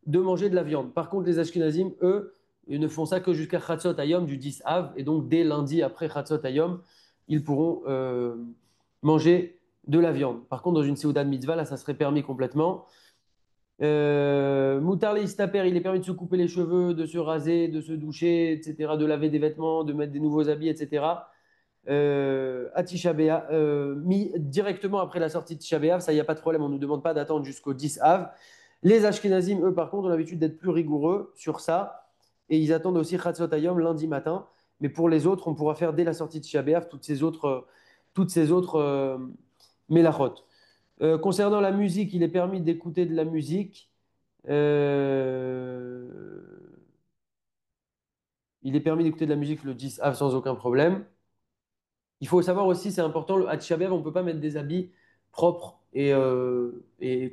de manger de la viande. Par contre, les Ashkenazim, eux, ils ne font ça que jusqu'à Chatzot Hayom du 10 Av. Et donc, dès lundi après Chatzot Hayom, ils pourront manger de la viande. Par contre, dans une Seudat Mitzvah, là, ça serait permis complètement. Moutar les istaper, il est permis de se couper les cheveux, de se raser, de se doucher, etc., de laver des vêtements, de mettre des nouveaux habits, etc. À Tisha B'Av, directement après la sortie de Tisha B'Av, ça, il n'y a pas de problème, on ne nous demande pas d'attendre jusqu'au 10 Av. Les Ashkenazim, eux, par contre, ont l'habitude d'être plus rigoureux sur ça, et ils attendent aussi Chatzot Hayom lundi matin. Mais pour les autres, on pourra faire dès la sortie de Tisha B'Av toutes ces autres mélachot. Concernant la musique, il est permis d'écouter de la musique. Euh, il est permis d'écouter de la musique le 10 Av sans aucun problème. Il faut savoir aussi, c'est important, à Tisha B'Av, on ne peut pas mettre des habits propres et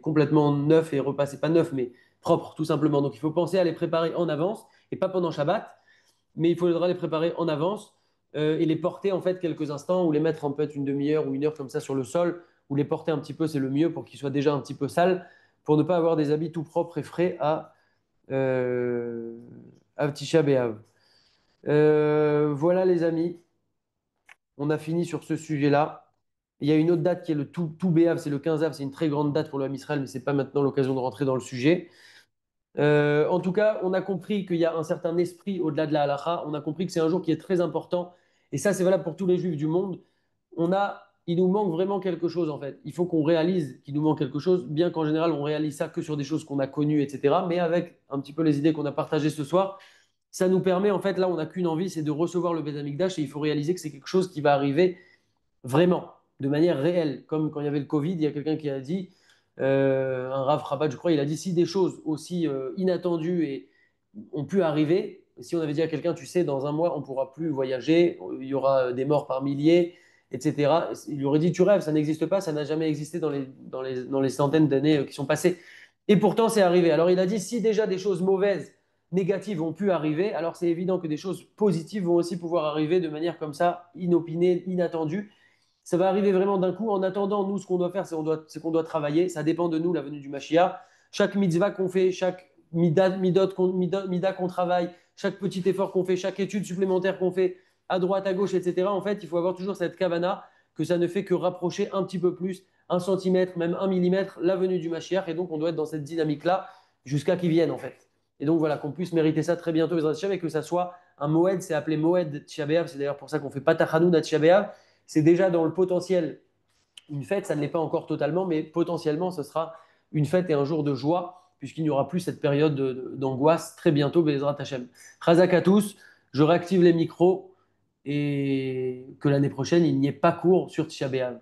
complètement neufs et repasser, pas neufs, mais propres tout simplement. Donc il faut penser à les préparer en avance et pas pendant Shabbat, mais il faudra les préparer en avance et les porter en fait quelques instants ou les mettre en peut-être une demi-heure ou une heure comme ça sur le sol ou les porter un petit peu, c'est le mieux pour qu'ils soient déjà un petit peu sales pour ne pas avoir des habits tout propres et frais euh, à Tisha B'Av. Voilà les amis, on a fini sur ce sujet-là. Il y a une autre date qui est le tout B'Av, c'est le 15 Av, c'est une très grande date pour le Ham Israël, mais ce n'est pas maintenant l'occasion de rentrer dans le sujet. En tout cas, on a compris qu'il y a un certain esprit au-delà de la halakha. On a compris que c'est un jour qui est très important. Et ça, c'est valable pour tous les juifs du monde. Il nous manque vraiment quelque chose, en fait. Il faut qu'on réalise qu'il nous manque quelque chose, bien qu'en général, on réalise ça que sur des choses qu'on a connues, etc. Mais avec un petit peu les idées qu'on a partagées ce soir, ça nous permet, en fait, là, on n'a qu'une envie, c'est de recevoir le Beth Amikdash. Et il faut réaliser que c'est quelque chose qui va arriver vraiment, de manière réelle. Comme quand il y avait le Covid, il y a quelqu'un qui a dit, un Rav Rabat, je crois, il a dit si des choses aussi inattendues ont pu arriver, si on avait dit à quelqu'un, tu sais, dans un mois, on ne pourra plus voyager, il y aura des morts par milliers, etc. Il lui aurait dit, tu rêves, ça n'existe pas, ça n'a jamais existé dans les centaines d'années qui sont passées. Et pourtant, c'est arrivé. Alors il a dit, si déjà des choses mauvaises, négatives ont pu arriver, alors c'est évident que des choses positives vont aussi pouvoir arriver de manière comme ça, inopinée, inattendue. Ça va arriver vraiment d'un coup. En attendant, nous, ce qu'on doit faire, c'est qu'on doit travailler. Ça dépend de nous, la venue du Mashiach. Chaque mitzvah qu'on fait, chaque mida qu'on travaille, chaque petit effort qu'on fait, chaque étude supplémentaire qu'on fait, à droite, à gauche, etc. En fait, il faut avoir toujours cette kavana que ça ne fait que rapprocher un petit peu plus, 1 centimètre, même 1 millimètre, la venue du Mashiach. Et donc, on doit être dans cette dynamique-là jusqu'à qu'il vienne, en fait. Et donc, voilà, qu'on puisse mériter ça très bientôt, et que ça soit un Moed, c'est appelé Moed Tisha B'Av. C'est d'ailleurs pour ça qu'on fait pas Tachanoun à Tisha B'Av. C'est déjà dans le potentiel une fête, ça ne l'est pas encore totalement, mais potentiellement ce sera une fête et un jour de joie, puisqu'il n'y aura plus cette période d'angoisse très bientôt, Bezrat Hashem. Chazak à tous, je réactive les micros et que l'année prochaine, il n'y ait pas cours sur Tisha B'Av.